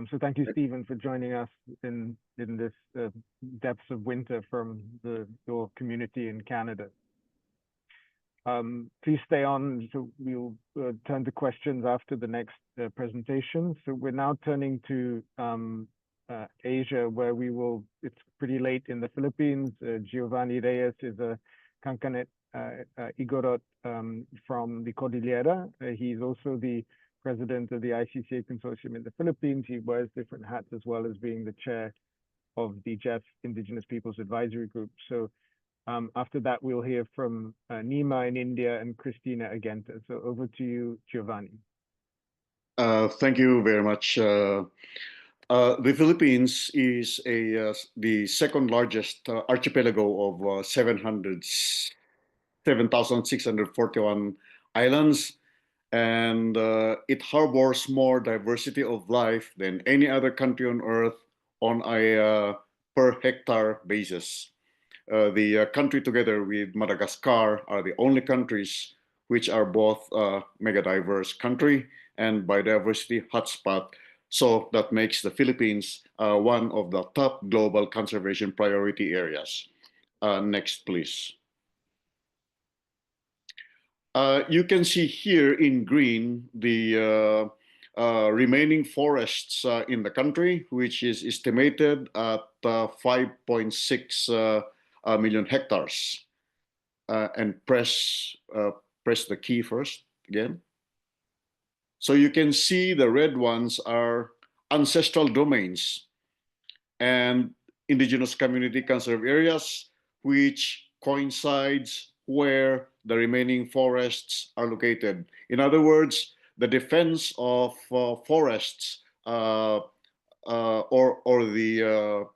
Speaker 1: So thank you, Stephen, for joining us in this depths of winter from your community in Canada. Please stay on, so we'll turn to questions after the next presentation. So we're now turning to Asia, where it's pretty late in the Philippines. Giovanni Reyes is a Kankanet Igorot from the Cordillera. He's also the president of the ICCA consortium in the Philippines. He wears different hats as well as being the chair of the JEF Indigenous Peoples Advisory Group. So after that, we'll hear from Nima in India and Christina Agenta. So over to you, Giovanni.
Speaker 6: Thank you very much. The Philippines is the second largest archipelago of 7,641 islands, and it harbors more diversity of life than any other country on Earth on a per hectare basis. The country, together with Madagascar, are the only countries which are both mega diverse country and biodiversity hotspot. So that makes the Philippines one of the top global conservation priority areas. Next, please. You can see here in green the remaining forests in the country, which is estimated at 5.6 million hectares. And press the key first again. So you can see the red ones are ancestral domains and indigenous community conserved areas, which coincides where the remaining forests are located. In other words, the defense of forests or the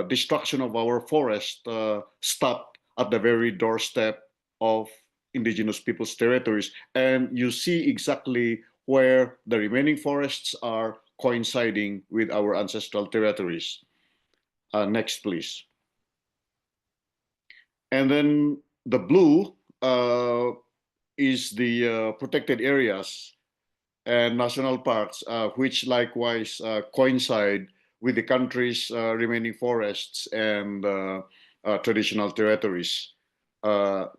Speaker 6: destruction of our forest stopped at the very doorstep of indigenous people's territories. And you see exactly where the remaining forests are coinciding with our ancestral territories. Next, please. And then the blue is the protected areas and national parks, which likewise coincide with the country's remaining forests and traditional territories.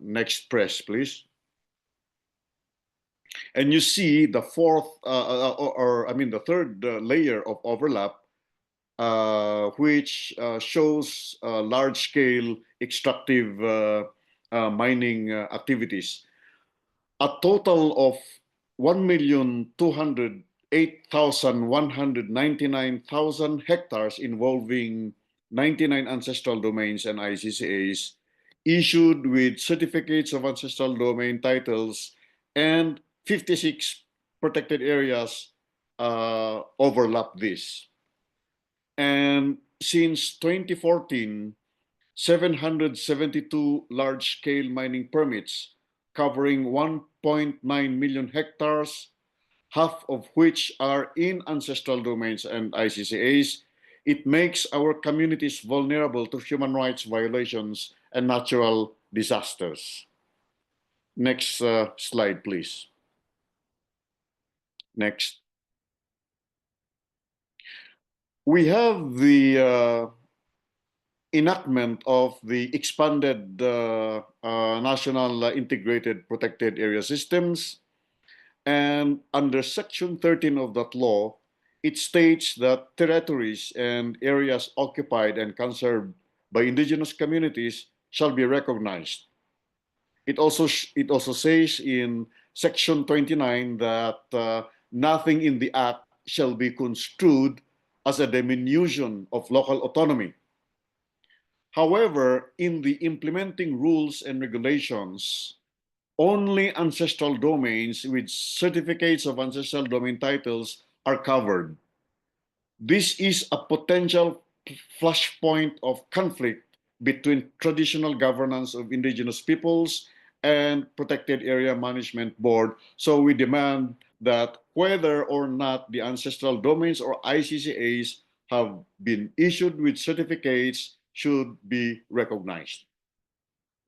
Speaker 6: Next press, please. And you see the fourth, the third layer of overlap, which shows large-scale extractive mining activities. A total of 1,208,199 hectares involving 99 ancestral domains and ICCAs issued with certificates of ancestral domain titles, and 56 protected areas overlap this. And since 2014, 772 large-scale mining permits covering 1.9 million hectares, half of which are in ancestral domains and ICCAs. It makes our communities vulnerable to human rights violations and natural disasters. Next slide, please. Next. We have the enactment of the expanded National Integrated Protected Area Systems. And under Section 13 of that law, it states that territories and areas occupied and conserved by indigenous communities shall be recognized. It also says in Section 29 that nothing in the Act shall be construed as a diminution of local autonomy. However, in the implementing rules and regulations, only ancestral domains with certificates of ancestral domain titles are covered. This is a potential flashpoint of conflict between traditional governance of indigenous peoples and Protected Area Management Board. So we demand that whether or not the ancestral domains or ICCAs have been issued with certificates should be recognized.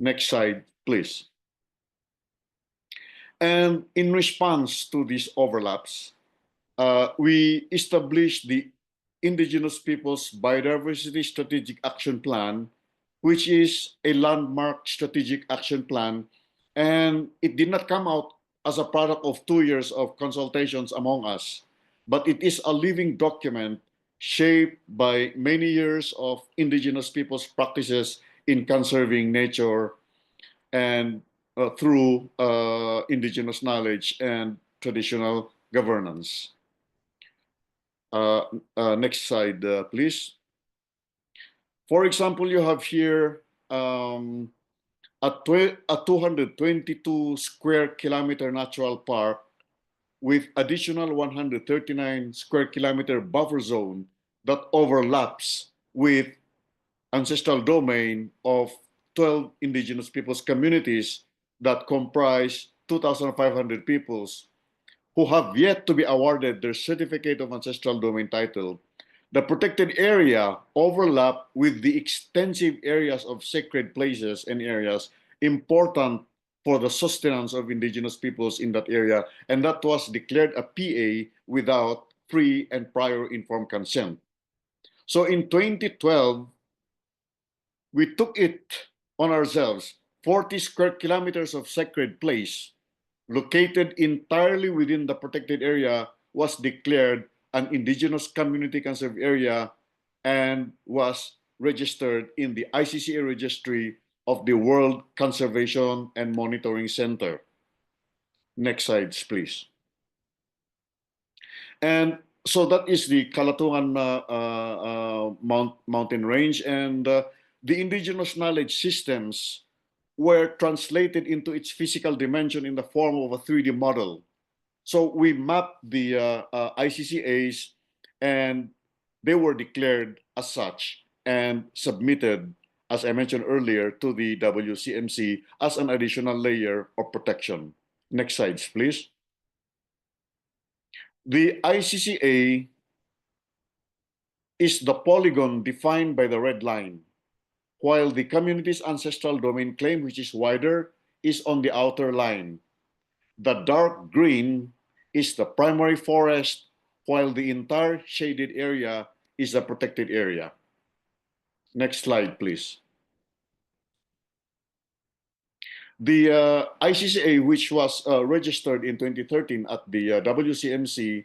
Speaker 6: Next slide, please. And in response to these overlaps, we established the Indigenous Peoples Biodiversity Strategic Action Plan, which is a landmark strategic action plan And it did not come out as a product of 2 years of consultations among us, but it is a living document shaped by many years of indigenous people's practices in conserving nature and through indigenous knowledge and traditional governance. Next slide, please. For example, you have here a 222 square kilometer natural park with additional 139 square kilometer buffer zone that overlaps with ancestral domain of 12 indigenous peoples communities that comprise 2,500 peoples who have yet to be awarded their certificate of ancestral domain title. The protected area overlap with the extensive areas of sacred places and areas important for the sustenance of indigenous peoples in that area, and that was declared a PA without free and prior informed consent. So in 2012, we took it on ourselves, 40 square kilometers of sacred place located entirely within the protected area was declared an indigenous community conserved area and was registered in the ICCA registry of the World Conservation and Monitoring Center. Next slide, please. And so that is the Kalatungan mountain range, and the indigenous knowledge systems were translated into its physical dimension in the form of a 3D model. So we mapped the ICCAs, and they were declared as such and submitted, as I mentioned earlier, to the WCMC as an additional layer of protection. Next slide, please. The ICCA is the polygon defined by the red line, while the community's ancestral domain claim, which is wider, is on the outer line. The dark green is the primary forest, while the entire shaded area is the protected area. Next slide, please. The ICCA, which was registered in 2013 at the WCMC,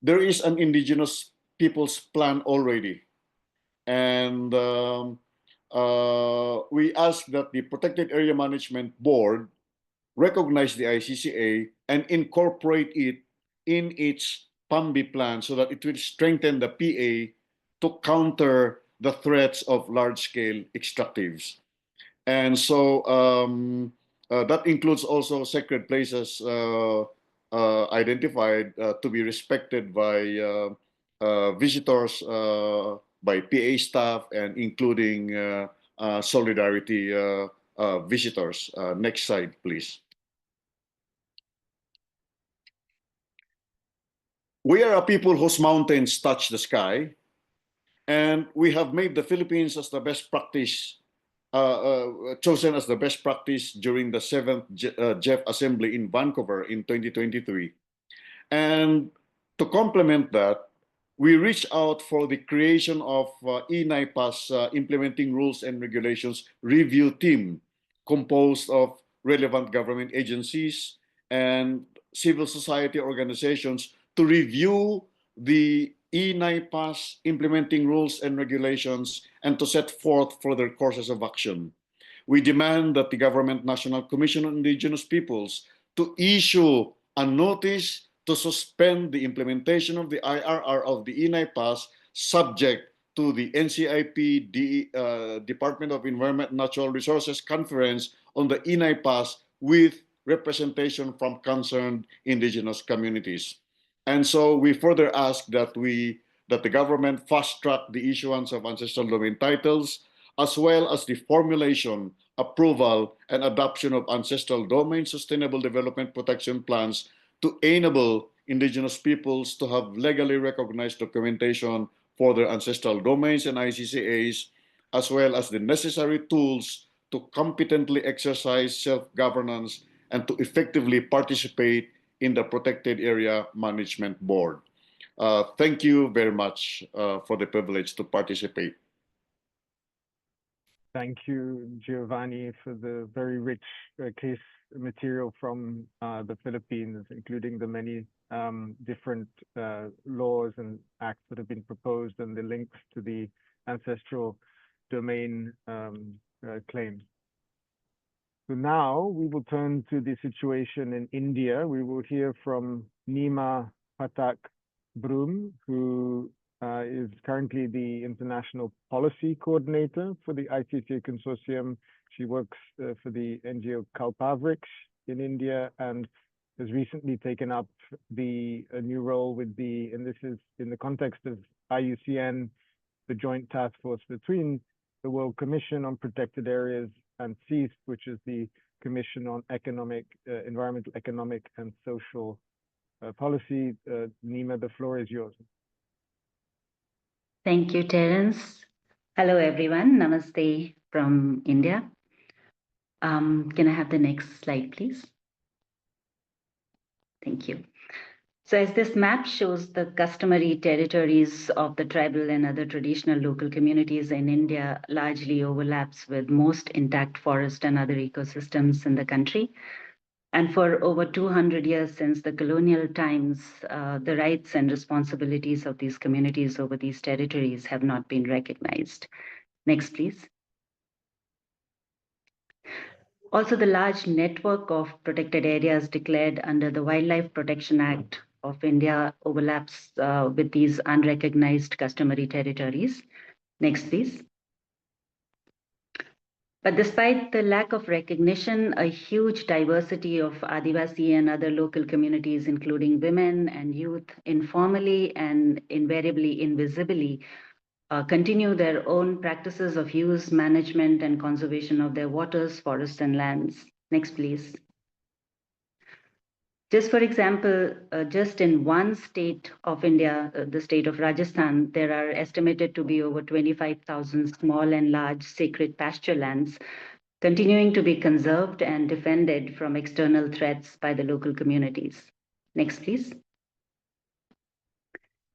Speaker 6: there is an indigenous peoples plan already. And we ask that the Protected Area Management Board recognize the ICCA and incorporate it in its PAMBI plan so that it will strengthen the PA to counter the threats of large-scale extractives. And so that includes also sacred places identified to be respected by visitors, by PA staff, and including solidarity visitors. Next slide, please. We are a people whose mountains touch the sky, and we have made the Philippines as the best practice, chosen as the best practice during the 7th JEF Assembly in Vancouver in 2023. And to complement that, we reached out for the creation of INAIPA's Implementing Rules and Regulations Review Team, composed of relevant government agencies and civil society organizations to review the INAIPA's Implementing Rules and Regulations and to set forth further courses of action. We demand that the Government National Commission on Indigenous Peoples to issue a notice to suspend the implementation of the IRR of the INAIPAS subject to the NCIP Department of Environment and Natural Resources Conference on the INAIPAS with representation from concerned indigenous communities. And so we further ask that the government fast-track the issuance of ancestral domain titles, as well as the formulation, approval, and adoption of ancestral domain sustainable development protection plans to enable indigenous peoples to have legally recognized documentation for their ancestral domains and ICCAs, as well as the necessary tools to competently exercise self-governance and to effectively participate in the Protected Area Management Board. Thank you very much for the privilege to participate.
Speaker 1: Thank you, Giovanni, for the very rich case material from the Philippines, including the many different laws and acts that have been proposed and the links to the ancestral domain claims. So now we will turn to the situation in India. We will hear from Nima Patak Brum, who is currently the International Policy Coordinator for the ICCA Consortium. She works for the NGO Kalpavrix in India and has recently taken up a new role with and this is in the context of IUCN, the joint task force between the World Commission on Protected Areas and CEAST, which is the Commission on Environmental, Economic and Social Policy. Nima, the floor is yours.
Speaker 7: Thank you, Terence. Hello, everyone. Namaste from India. Can I have the next slide, please? Thank you. So as this map shows, the customary territories of the tribal and other traditional local communities in India largely overlaps with most intact forest and other ecosystems in the country. And for over 200 years since the colonial times, the rights and responsibilities of these communities over these territories have not been recognized. Next, please. Also, the large network of protected areas declared under the Wildlife Protection Act of India overlaps with these unrecognized customary territories. Next, please. But despite the lack of recognition, a huge diversity of Adivasi and other local communities, including women and youth, informally and invariably invisibly, continue their own practices of use, management, and conservation of their waters, forests, and lands. Next, please. Just for example, just in one state of India, the state of Rajasthan, there are estimated to be over 25,000 small and large sacred pasture lands continuing to be conserved and defended from external threats by the local communities. Next, please.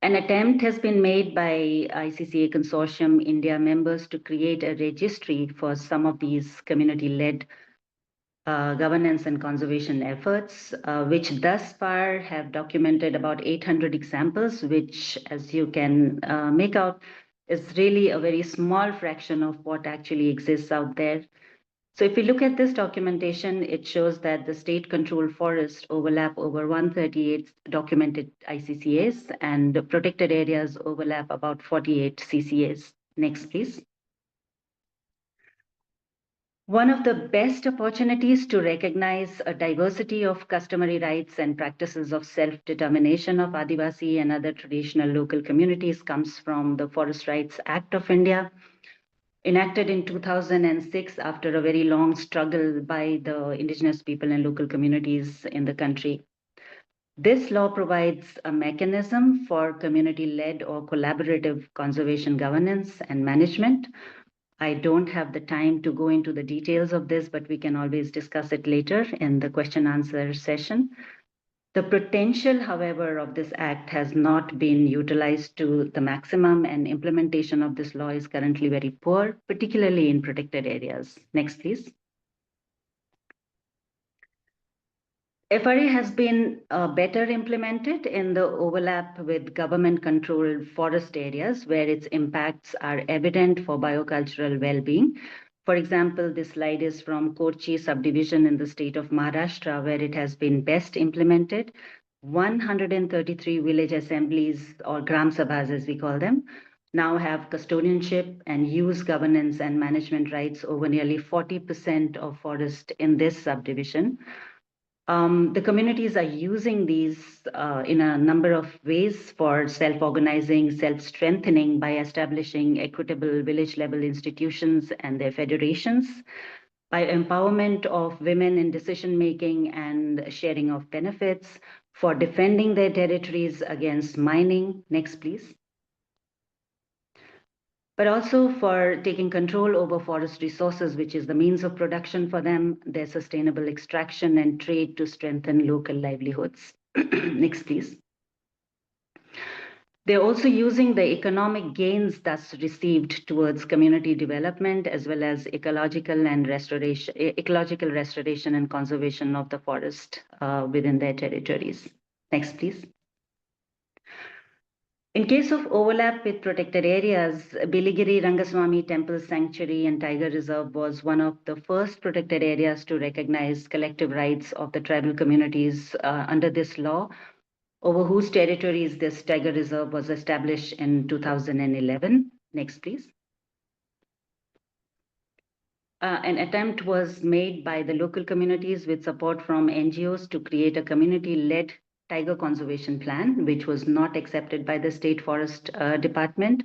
Speaker 7: An attempt has been made by ICCA Consortium India members to create a registry for some of these community-led governance and conservation efforts, which thus far have documented about 800 examples, which, as you can make out, is really a very small fraction of what actually exists out there. So if we look at this documentation, it shows that the state-controlled forests overlap over 138 documented ICCAs, and the protected areas overlap about 48 CCAs. Next, please. One of the best opportunities to recognize a diversity of customary rights and practices of self-determination of Adivasi and other traditional local communities comes from the Forest Rights Act of India, enacted in 2006 after a very long struggle by the indigenous people and local communities in the country. This law provides a mechanism for community-led or collaborative conservation governance and management. I don't have the time to go into the details of this, but we can always discuss it later in the question-answer session. The potential, however, of this act has not been utilized to the maximum, and implementation of this law is currently very poor, particularly in protected areas. Next, please. FRA has been better implemented in the overlap with government-controlled forest areas where its impacts are evident for biocultural well-being. For example, this slide is from Kochi subdivision in the state of Maharashtra, where it has been best implemented. 133 village assemblies, or Gram Sabhas as we call them, now have custodianship and use governance and management rights over nearly 40% of forest in this subdivision. The communities are using these in a number of ways for self-organizing, self-strengthening by establishing equitable village-level institutions and their federations, by empowerment of women in decision-making and sharing of benefits, for defending their territories against mining. Next, please. But also for taking control over forest resources, which is the means of production for them, their sustainable extraction and trade to strengthen local livelihoods. Next, please. They're also using the economic gains thus received towards community development, as well as ecological restoration and conservation of the forest within their territories. Next, please. In case of overlap with protected areas, Biligiri Rangaswamy Temple Sanctuary and Tiger Reserve was one of the first protected areas to recognize collective rights of the tribal communities under this law, over whose territories this Tiger Reserve was established in 2011. Next, please. An attempt was made by the local communities with support from NGOs to create a community-led tiger conservation plan, which was not accepted by the State Forest Department.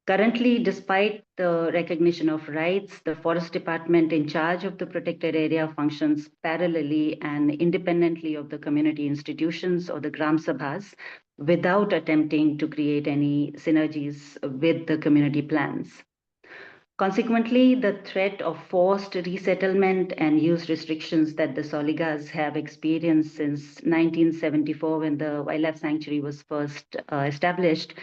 Speaker 7: Currently, despite the recognition of rights, the Forest Department in charge of the protected area functions parallelly and independently of the community institutions or the Gram Sabhas without attempting to create any synergies with the community plans. Consequently, the threat of forced resettlement and use restrictions that the Soligas have experienced since 1974 when the wildlife sanctuary was first established,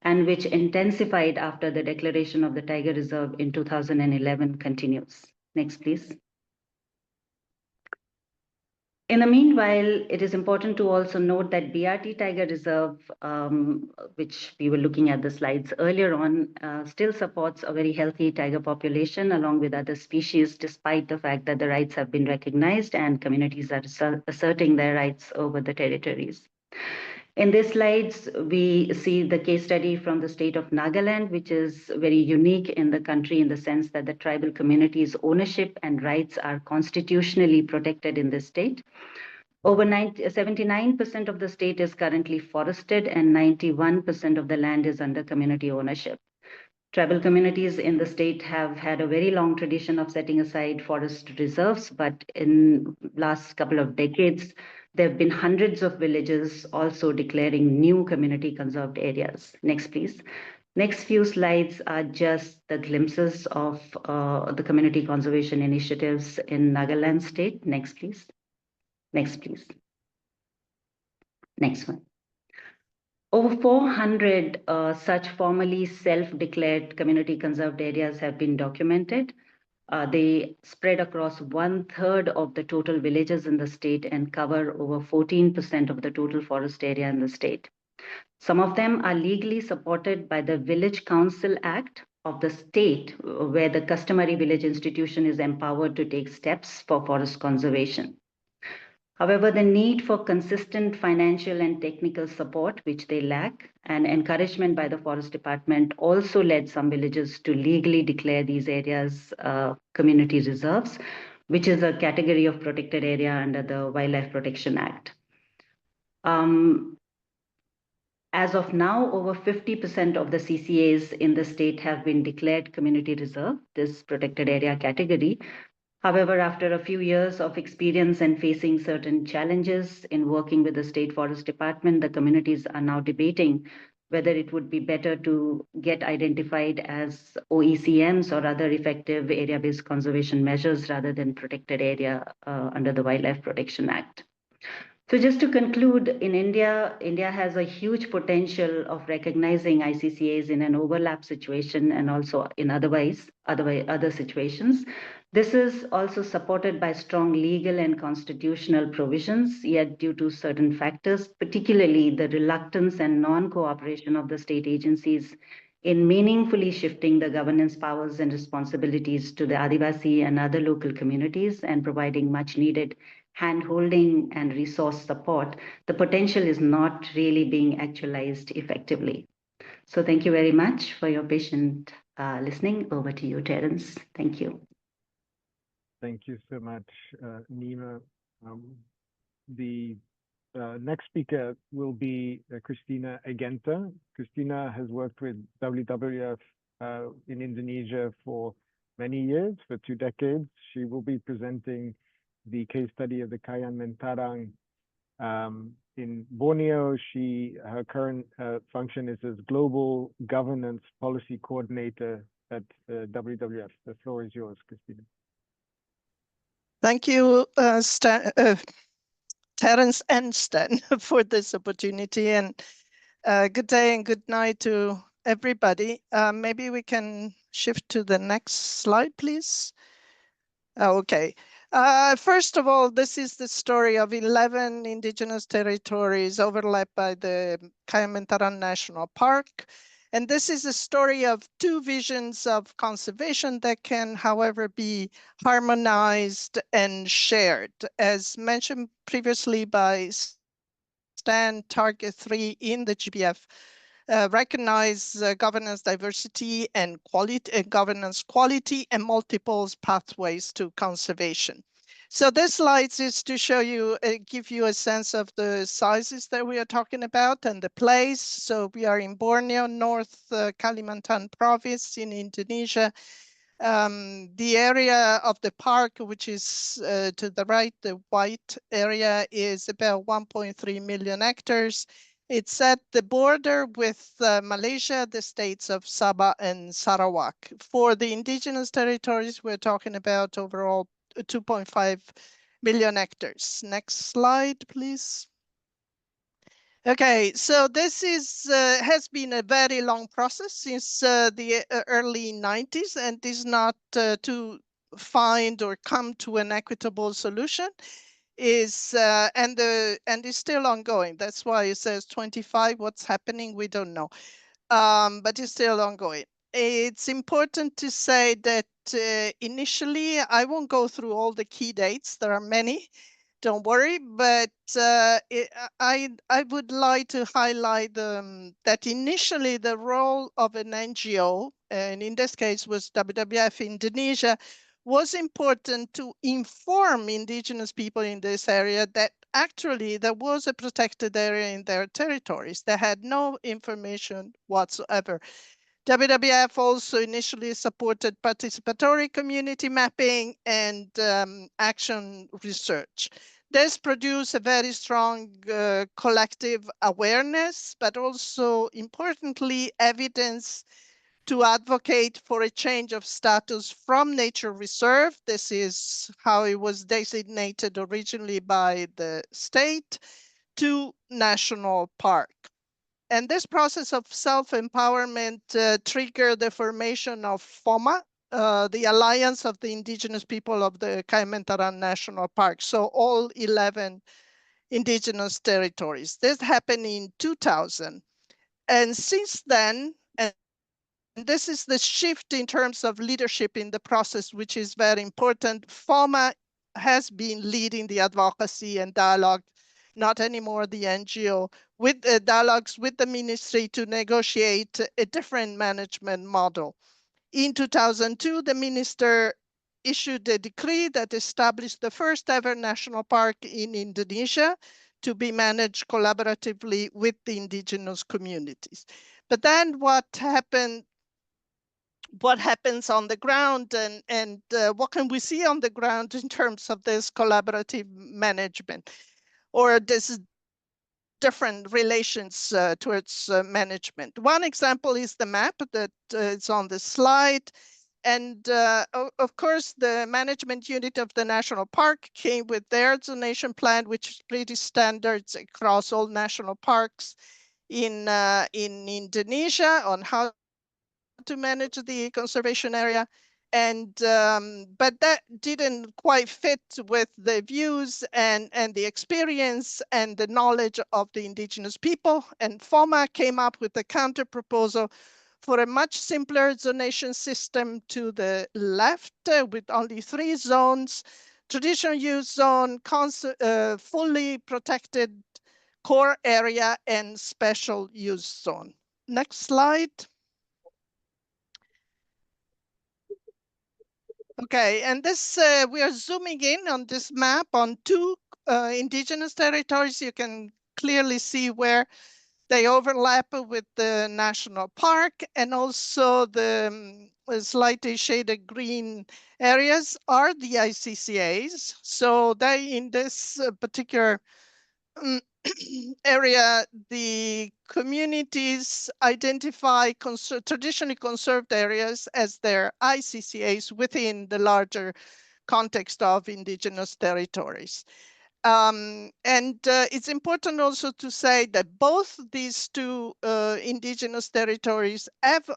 Speaker 7: and which intensified after the declaration of the Tiger Reserve in 2011 continues. Next, please. In the meanwhile, it is important to also note that BRT Tiger Reserve, which we were looking at the slides earlier on, still supports a very healthy tiger population along with other species, despite the fact that the rights have been recognized and communities are asserting their rights over the territories. In these slides, we see the case study from the state of Nagaland, which is very unique in the country in the sense that the tribal community's ownership and rights are constitutionally protected in the state. Over 79% of the state is currently forested and 91% of the land is under community ownership. Tribal communities in the state have had a very long tradition of setting aside forest reserves, but in last couple of decades, there have been hundreds of villages also declaring new community conserved areas. Next, please. Next few slides are just the glimpses of the community conservation initiatives in Nagaland state. Next, please. Next, please. Next one. Over 400 such formally self-declared community conserved areas have been documented. They spread across 1/3 of the total villages in the state and cover over 14% of the total forest area in the state. Some of them are legally supported by the Village Council Act of the state, where the customary village institution is empowered to take steps for forest conservation. However, the need for consistent financial and technical support, which they lack, and encouragement by the Forest Department also led some villages to legally declare these areas community reserves, which is a category of protected area under the Wildlife Protection Act. As of now, over 50% of the CCAs in the state have been declared community reserve, this protected area category. However, after a few years of experience and facing certain challenges in working with the State Forest Department, the communities are now debating whether it would be better to get identified as OECMs or other effective area-based conservation measures rather than protected area under the Wildlife Protection Act. So just to conclude, in India has a huge potential of recognizing ICCAs in an overlap situation and also in other situations. This is also supported by strong legal and constitutional provisions, yet due to certain factors, particularly the reluctance and non-cooperation of the state agencies in meaningfully shifting the governance powers and responsibilities to the Adivasi and other local communities and providing much needed hand-holding and resource support, the potential is not really being actualized effectively. So thank you very much for your patient listening. Over to you, Terence. Thank you.
Speaker 1: Thank you so much, Nima. The next speaker will be Christina Agenta. Christina has worked with WWF in Indonesia for many years, for 2 decades. She will be presenting the case study of the Kayan Mentarang in Borneo. Her current function is as Global Governance Policy Coordinator at WWF. The floor is yours, Christina.
Speaker 8: Thank you, Terence and Stan, for this opportunity. And Good day and good night to everybody. Maybe we can shift to the next slide, please. Okay. First of all, this is the story of 11 indigenous territories overlapped by the Kayamentaran National Park. And this is a story of two visions of conservation that can, however, be harmonized and shared. As mentioned previously by Stan, Target 3 in the GBF recognize governance diversity and quality, governance quality and multiple pathways to conservation. So this slide is to show you, give you a sense of the sizes that we are talking about and the place. So we are in Borneo, North Kalimantan province in Indonesia. The area of the park, which is to the right, the white area, is about 1.3 million hectares. It's at the border with Malaysia, the states of Sabah and Sarawak. For the indigenous territories, we're talking about overall 2.5 million hectares. Next slide, please. Okay, so this is has been a very long process since the early 90s, and is not to find or come to an equitable solution is and is still ongoing. That's why it says 25. What's happening, we don't know, but it's still ongoing. It's important to say that initially, I won't go through all the key dates. There are many. Don't worry, but I would like to highlight that initially the role of an NGO, and in this case was WWF Indonesia, was important to inform indigenous people in this area that actually there was a protected area in their territories. They had no information whatsoever. WWF also initially supported participatory community mapping and action research. This produced a very strong collective awareness, but also importantly, evidence to advocate for a change of status from nature reserve. This is how it was designated originally by the state, to national park. And this process of self-empowerment triggered the formation of FOMA, the Alliance of the Indigenous People of the Kayamentaran National Park. So all 11 indigenous territories. This happened in 2000. And since then, and this is the shift in terms of leadership in the process, which is very important, FOMA has been leading the advocacy and dialogue, not anymore the NGO, with dialogues with the ministry to negotiate a different management model. In 2002, the minister issued a decree that established the first ever national park in Indonesia to be managed collaboratively with the indigenous communities. But then what happens on the ground, and what can we see on the ground in terms of this collaborative management, or this different relations towards management? One example is the map that is on the slide. And of course, the management unit of the national park came with their zonation plan, which is pretty standards across all national parks in Indonesia on how to manage the conservation area. And but that didn't quite fit with the views and the experience and the knowledge of the indigenous people. And FOMA came up with a counter proposal for a much simpler zonation system to the left with only 3 zones: traditional use zone, fully protected core area, and special use zone. Next slide. Okay, and this we are zooming in on this map on 2 indigenous territories. You can clearly see where they overlap with the national park, and also the slightly shaded green areas are the ICCAs. So they, in this particular area, the communities identify traditionally conserved areas as their ICCAs within the larger context of indigenous territories. It's important also to say that both these two indigenous territories have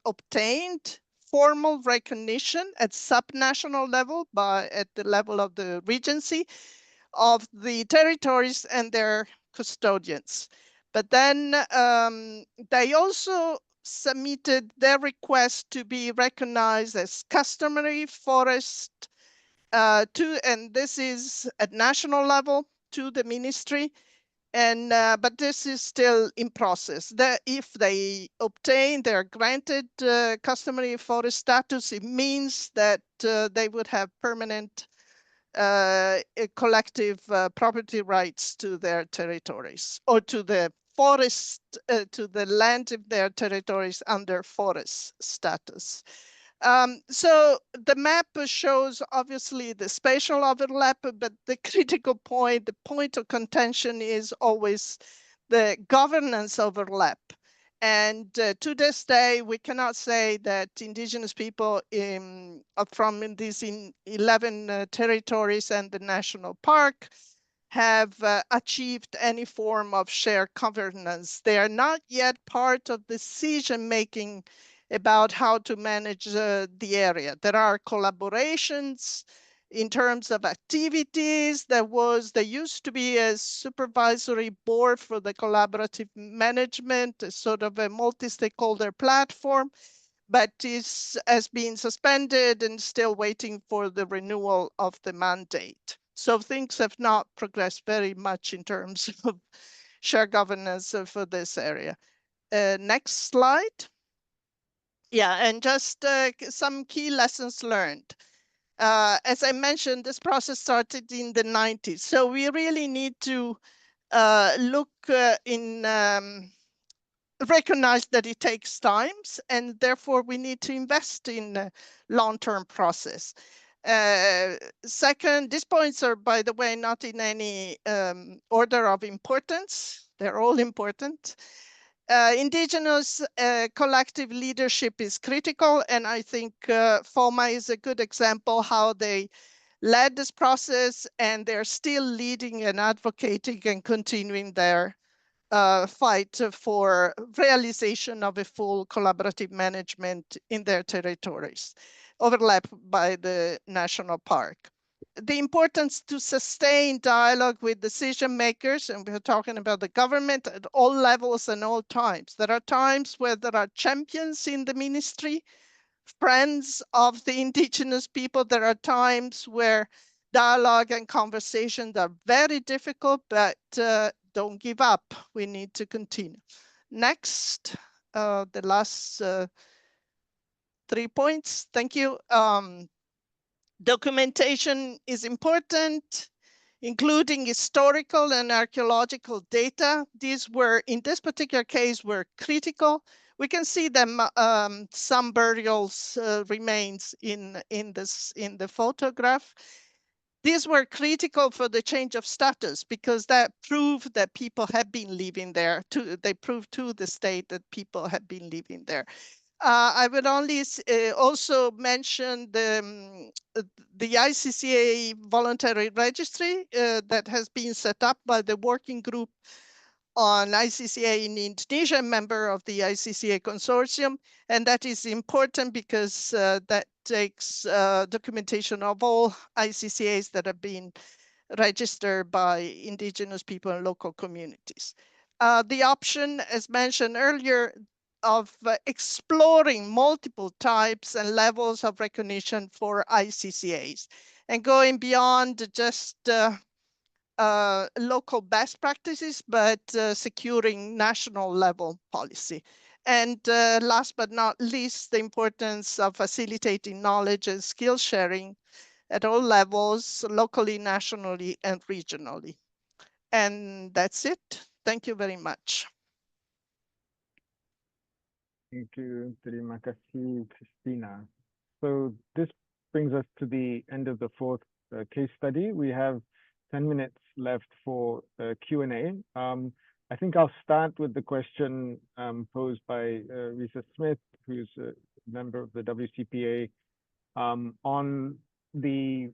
Speaker 8: obtained formal recognition at subnational level at the level of the regency of the territories and their custodians. But then they also submitted their request to be recognized as customary forest and this is at national level to the ministry. But this is still in process. If they obtain their granted customary forest status, it means that they would have permanent collective property rights to their territories, or to the forest, to the land of their territories under forest status. So the map shows obviously the spatial overlap, but the critical point, the point of contention is always the governance overlap. And to this day, we cannot say that indigenous people from these 11 territories and the national park have achieved any form of shared governance. They are not yet part of decision-making about how to manage the area. There are collaborations in terms of activities. There used to be a supervisory board for the collaborative management, a sort of a multi-stakeholder platform, but has been suspended and still waiting for the renewal of the mandate. So things have not progressed very much in terms of shared governance for this area. Next slide. Yeah, and just some key lessons learned. As I mentioned, this process started in the 90s. So we really need to recognize that it takes time, and therefore we need to invest in a long-term process. Second, these points are, by the way, not in any order of importance. They're all important. Indigenous collective leadership is critical, and I think FOMA is a good example how they led this process, and they're still leading and advocating and continuing their fight for realization of a full collaborative management in their territories, overlapped by the national park. The importance to sustain dialogue with decision makers, and we're talking about the government at all levels and all times. There are times where there are champions in the ministry, friends of the indigenous people. There are times where dialogue and conversations are very difficult, but don't give up. We need to continue. Next, the last 3 points. Thank you. Documentation is important, including historical and archaeological data. These were, in this particular case, were critical. We can see them, some burials remains in the photograph. These were critical for the change of status because that proved that people had been living there. They proved to the state that people had been living there. I would only also mention the ICCA voluntary registry that has been set up by the working group on ICCA in Indonesia, member of the ICCA consortium. And that is important because that takes documentation of all ICCAs that have been registered by indigenous people and local communities. The option, as mentioned earlier, of exploring multiple types and levels of recognition for ICCAs and going beyond just local best practices, but securing national level policy. And last but not least, the importance of facilitating knowledge and skill sharing at all levels, locally, nationally, and regionally. And that's it. Thank you very much.
Speaker 1: Thank you. Terima kasih, Christina. So this brings us to the end of the fourth case study. We have 10 minutes left for Q&A. I think I'll start with the question posed by Risa Smith, who's a member of the WCPA, on the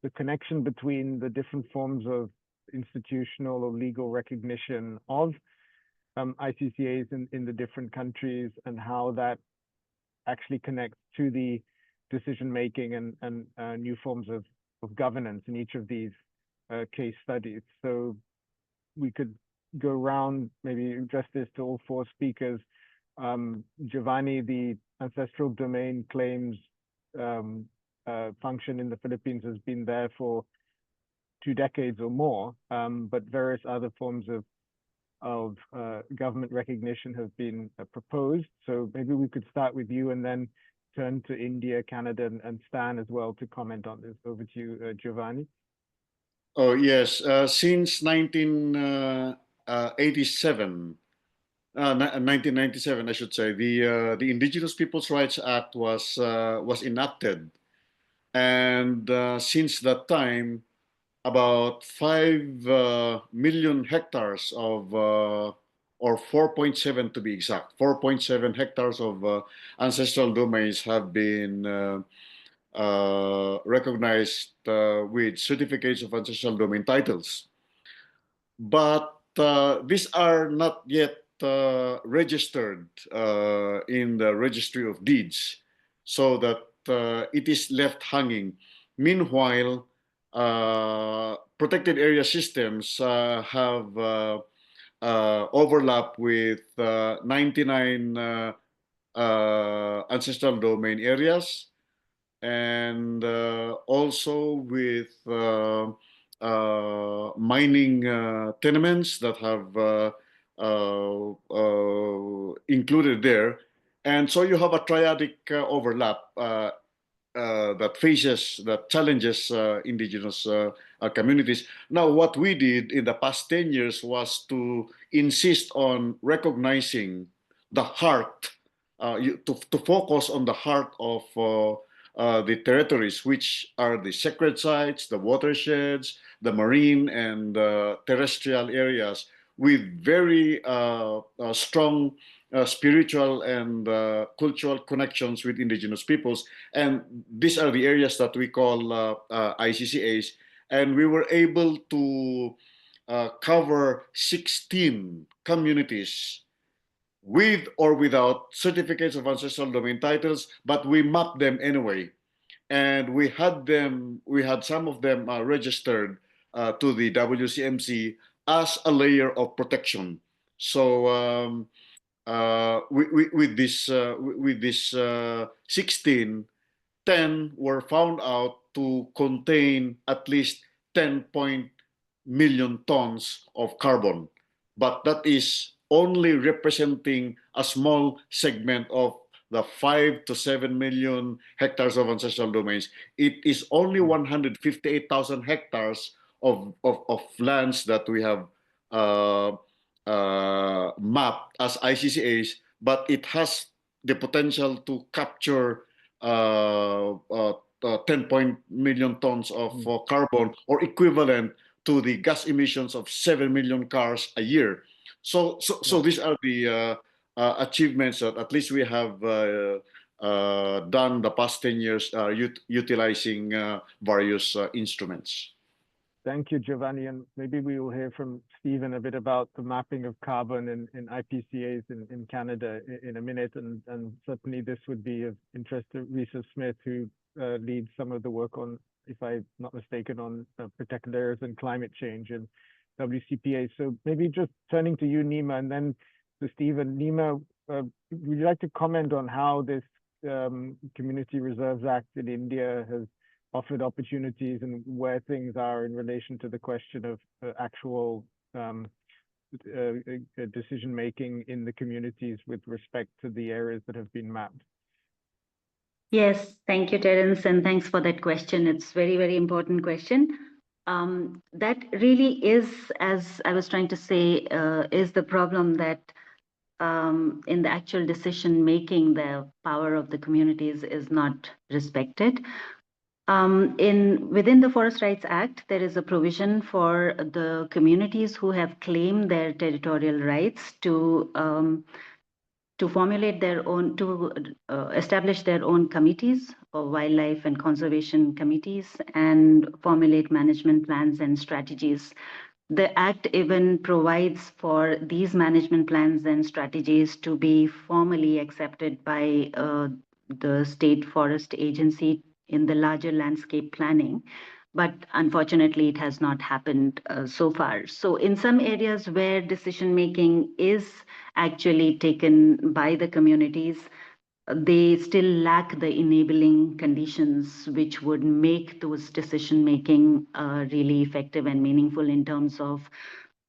Speaker 1: the connection between the different forms of institutional or legal recognition of ICCAs in the different countries, and how that actually connects to the decision making and new forms of governance in each of these case studies. So we could go around, maybe address this to all four speakers. Giovanni, the ancestral domain claims function in the Philippines has been there for 2 decades or more, but various other forms of government recognition have been proposed. So maybe we could start with you and then turn to India, Canada, and Stan as well to comment on this. Over to you, Giovanni.
Speaker 6: Oh, yes. Since 1997, 1997, I should say, the Indigenous Peoples' Rights Act was enacted, and since that time, about 5 million hectares of, or 4.7 to be exact, 4.7 hectares of ancestral domains have been recognized with certificates of ancestral domain titles. But these are not yet registered in the registry of deeds, so that it is left hanging. Meanwhile, protected area systems have overlap with 99 ancestral domain areas, and also with mining tenements that have included there. And so you have a triadic overlap that challenges indigenous communities. Now, what we did in the past 10 years was to insist on recognizing the heart, to focus on the heart of the territories, which are the sacred sites, the watersheds, the marine and terrestrial areas, with very strong spiritual and cultural connections with indigenous peoples. And these are the areas that we call ICCAs. And we were able to cover 16 communities with or without certificates of ancestral domain titles, but we mapped them anyway. And we had some of them registered to the WCMC as a layer of protection. So with this 16, 10 were found out to contain at least 10 million tons of carbon, but that is only representing a small segment of the 5 to 7 million hectares of ancestral domains. It is only 158,000 hectares of lands that we have mapped as ICCAs, but it has the potential to capture 10 million tons of carbon, or equivalent to the gas emissions of 7 million cars a year. So these are the achievements that at least we have done the past 10 years utilizing various instruments.
Speaker 1: Thank you, Giovanni. And maybe we will hear from Stephen a bit about the mapping of carbon in IPCAs in Canada in a minute. And certainly this would be of interest to Risa Smith, who leads some of the work on, if I'm not mistaken, on protected areas and climate change in WCPA. So maybe just turning to you, Nima, and then to Stephen. Nima, would you like to comment on how this Community Reserves Act in India has offered opportunities, and where things are in relation to the question of actual decision making in the communities with respect to the areas that have been mapped?
Speaker 7: Yes, thank you, Terence, and thanks for that question. It's very, very important question. That really is, as I was trying to say, is the problem that in the actual decision making, the power of the communities is not respected. Within the Forest Rights Act, there is a provision for the communities who have claimed their territorial rights to to formulate their own, to establish their own committees or wildlife and conservation committees and formulate management plans and strategies. The Act even provides for these management plans and strategies to be formally accepted by the State Forest Agency in the larger landscape planning. But unfortunately, it has not happened so far. So in some areas where decision making is actually taken by the communities, they still lack the enabling conditions which would make those decision making really effective and meaningful in terms of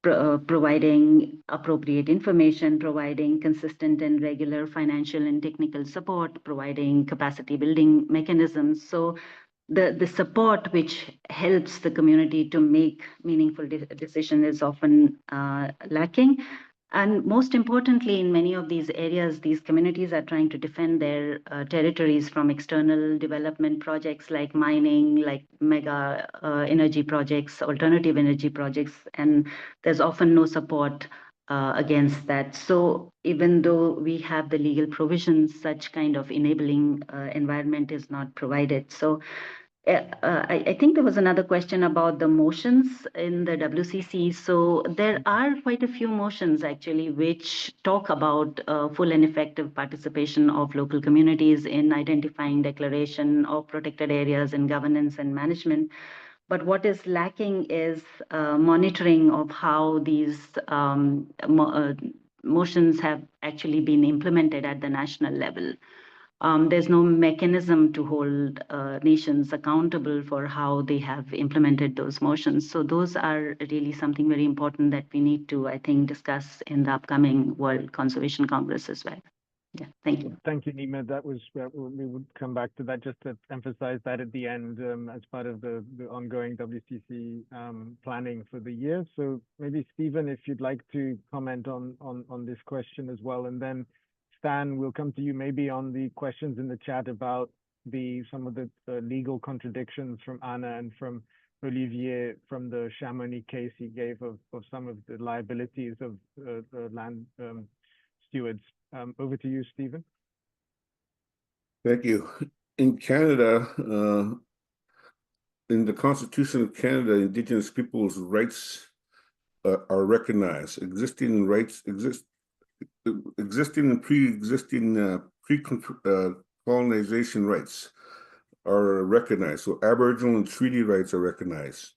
Speaker 7: providing appropriate information, providing consistent and regular financial and technical support, providing capacity building mechanisms. So the support which helps the community to make meaningful decision is often lacking. And most importantly, in many of these areas, these communities are trying to defend their territories from external development projects like mining, like mega energy projects, alternative energy projects, and there's often no support against that. So even though we have the legal provisions, such kind of enabling environment is not provided. So I think there was another question about the motions in the WCC. So there are quite a few motions actually which talk about full and effective participation of local communities in identifying declaration of protected areas in governance and management. But what is lacking is monitoring of how these motions have actually been implemented at the national level. There's no mechanism to hold nations accountable for how they have implemented those motions. So those are really something very important that we need to, I think, discuss in the upcoming World Conservation Congress as well. Yeah, thank you.
Speaker 1: Thank you, Nima. That was, we would come back to that just to emphasize that at the end as part of the ongoing WCC planning for the year. So maybe Stephen, if you'd like to comment on this question as well, and then Stan, we'll come to you maybe on the questions in the chat about some of the legal contradictions from Anna and from Olivier from the Chamonix case he gave of some of the liabilities of the land stewards. Over to you, Stephen.
Speaker 5: Thank you. In Canada, in the Constitution of Canada, Indigenous peoples' rights are recognized. Existing rights existing and pre-existing colonization rights are recognized. So Aboriginal and treaty rights are recognized.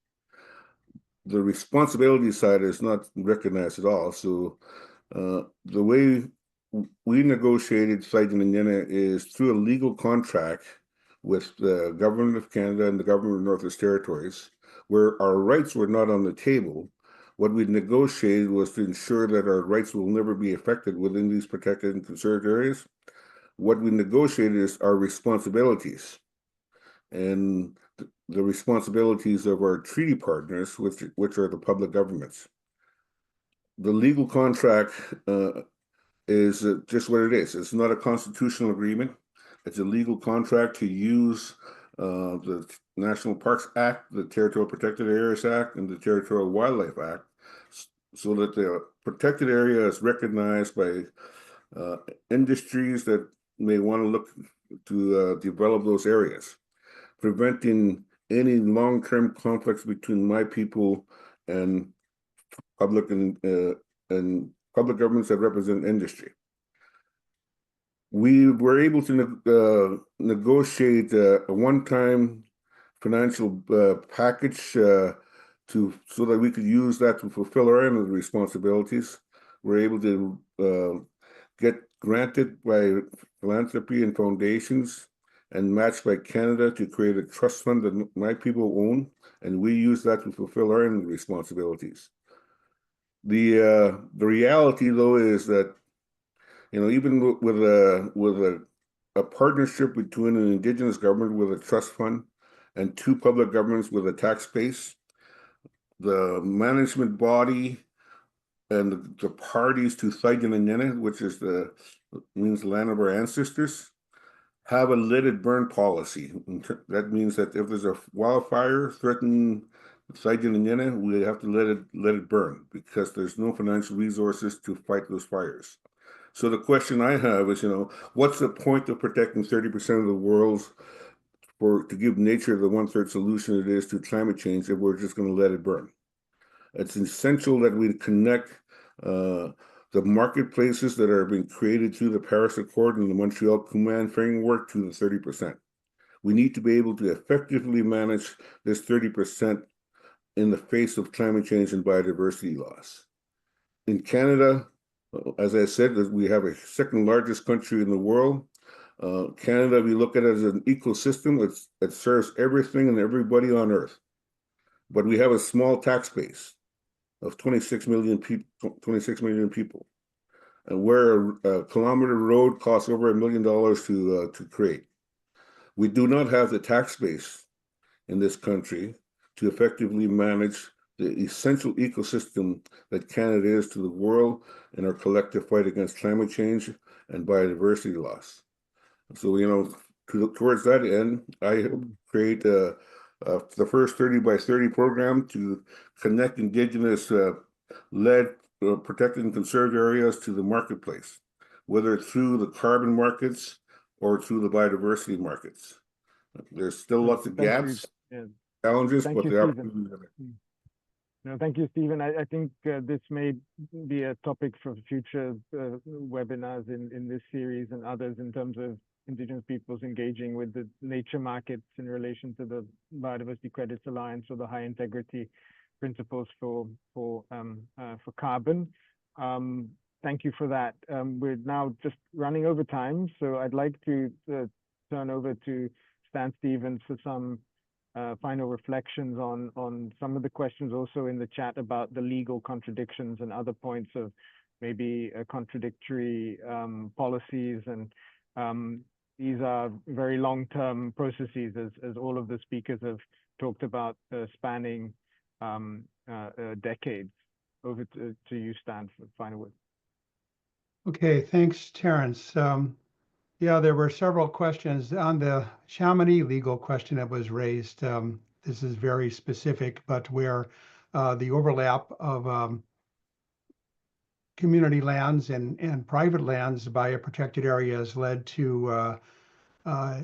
Speaker 5: The responsibility side is not recognized at all. So the way we negotiated Tsaign-Ninyana is through a legal contract with the Government of Canada and the Government of Northwest Territories, where our rights were not on the table. What we negotiated was to ensure that our rights will never be affected within these protected and conserved areas. What we negotiated is our responsibilities and the responsibilities of our treaty partners, which are the public governments. The legal contract is just what it is. It's not a constitutional agreement. It's a legal contract to use the National Parks Act, the Territorial Protected Areas Act, and the Territorial Wildlife Act, so that the protected area is recognized by industries that may want to look to develop those areas, preventing any long-term conflicts between my people and public public governments that represent industry. We were able to negotiate a one-time financial package so that we could use that to fulfill our end of the responsibilities. We're able to get granted by philanthropy and foundations and matched by Canada to create a trust fund that my people own, and we use that to fulfill our end of the responsibilities. The reality, though, is that even with a partnership between an Indigenous government with a trust fund and two public governments with a tax base, the management body and the parties to Tsaign-Ninyana, which means the land of our ancestors, have a let it burn policy. That means that if there's a wildfire threatening Tsaign-Ninyana, we have to let it burn because there's no financial resources to fight those fires. So the question I have is, what's the point of protecting 30% of the world's to give nature the 1/3 solution it is to climate change if we're just going to let it burn? It's essential that we connect the marketplaces that are being created through the Paris Accord and the Montreal Command framework to the 30%. We need to be able to effectively manage this 30% in the face of climate change and biodiversity loss. In Canada, as I said, we have a second largest country in the world. Canada, we look at it as an ecosystem that serves everything and everybody on Earth. But we have a small tax base of 26 million people. And where a kilometer road costs over $1 million to create. We do not have the tax base in this country to effectively manage the essential ecosystem that Canada is to the world in our collective fight against climate change and biodiversity loss. So, towards that end, I create the first 30 by 30 program to connect Indigenous led protected and conserved areas to the marketplace, whether it's through the carbon markets or through the biodiversity markets. There's still lots of gaps, challenges, but the opportunities are there.
Speaker 1: No, thank you, Stephen. I think this may be a topic for future webinars in this series and others in terms of Indigenous peoples engaging with the nature markets in relation to the Biodiversity Credits Alliance or the high integrity principles for carbon. Thank you for that. We're now just running over time, so I'd like to turn over to Stan Stevens for some final reflections on some of the questions also in the chat about the legal contradictions and other points of maybe contradictory policies. And these are very long-term processes, as all of the speakers have talked about, spanning decades. Over to you, Stan, for the final word.
Speaker 4: Okay, thanks, Terrence. Yeah, there were several questions on the Chamonix legal question that was raised. This is very specific, but where the overlap of community lands and private lands by a protected area has led to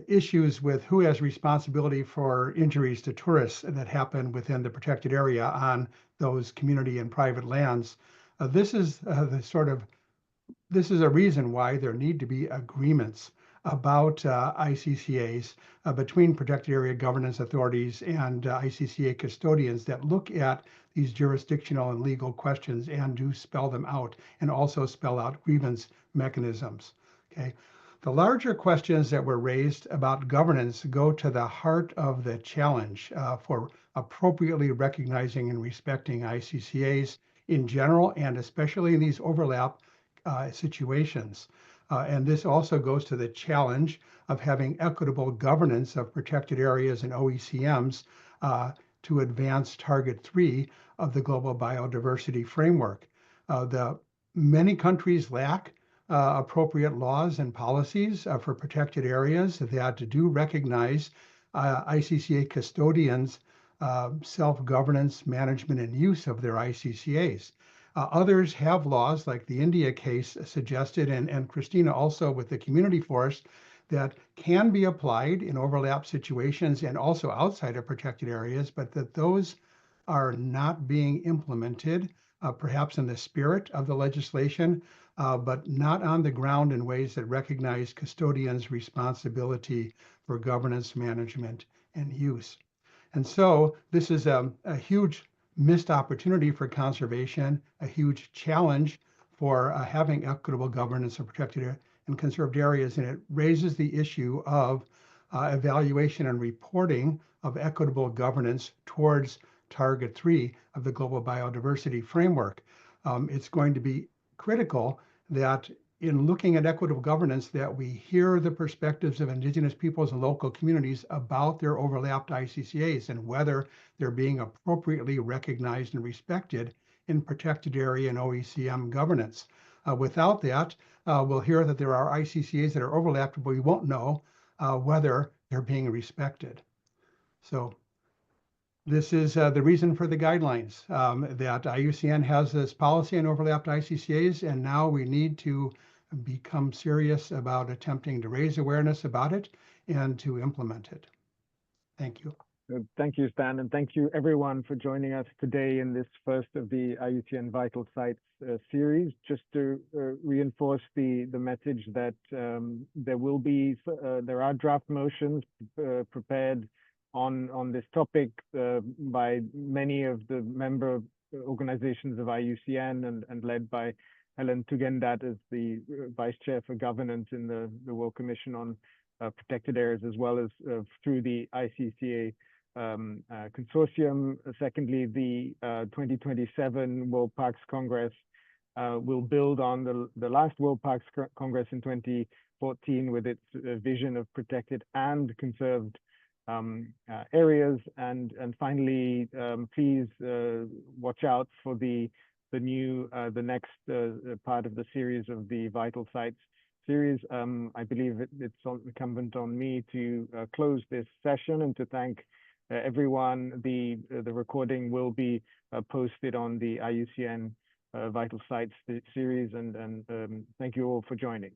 Speaker 4: issues with who has responsibility for injuries to tourists that happen within the protected area on those community and private lands. This is this is a reason why there need to be agreements about ICCAs between protected area governance authorities and ICCA custodians that look at these jurisdictional and legal questions and do spell them out, and also spell out grievance mechanisms. Okay. The larger questions that were raised about governance go to the heart of the challenge for appropriately recognizing and respecting ICCAs in general, and especially in these overlap situations. And this also goes to the challenge of having equitable governance of protected areas and OECMs to advance Target 3 of the Global Biodiversity Framework. Many countries lack appropriate laws and policies for protected areas that do recognize ICCA custodians' self-governance, management, and use of their ICCAs. Others have laws, like the India case suggested, and Christina also with the community forest, that can be applied in overlap situations and also outside of protected areas, but that those are not being implemented, perhaps in the spirit of the legislation, but not on the ground in ways that recognize custodians' responsibility for governance, management, and use. And so this is a huge missed opportunity for conservation, a huge challenge for having equitable governance of protected and conserved areas, and it raises the issue of evaluation and reporting of equitable governance towards Target 3 of the Global Biodiversity Framework. It's going to be critical that in looking at equitable governance, that we hear the perspectives of Indigenous peoples and local communities about their overlapped ICCAs and whether they're being appropriately recognized and respected in protected area and OECM governance. Without that, we'll hear that there are ICCAs that are overlapped, but we won't know whether they're being respected. So this is the reason for the guidelines, that IUCN has this policy on overlapped ICCAs, and now we need to become serious about attempting to raise awareness about it and to implement it. Thank you.
Speaker 1: Thank you, Stan, and thank you everyone for joining us today in this first of the IUCN Vital Sites series. Just to reinforce the message that there are draft motions prepared on this topic by many of the member organizations of IUCN and led by Helen Tugendat as the Vice Chair for Governance in the World Commission on Protected Areas, as well as through the ICCA consortium. Secondly, the 2027 World Parks Congress will build on the last World Parks Congress in 2014 with its vision of protected and conserved areas. And finally, please watch out for the next part of the series of the Vital Sites series. I believe it's incumbent on me to close this session and to thank everyone. The recording will be posted on the IUCN Vital Sites series, and thank you all for joining.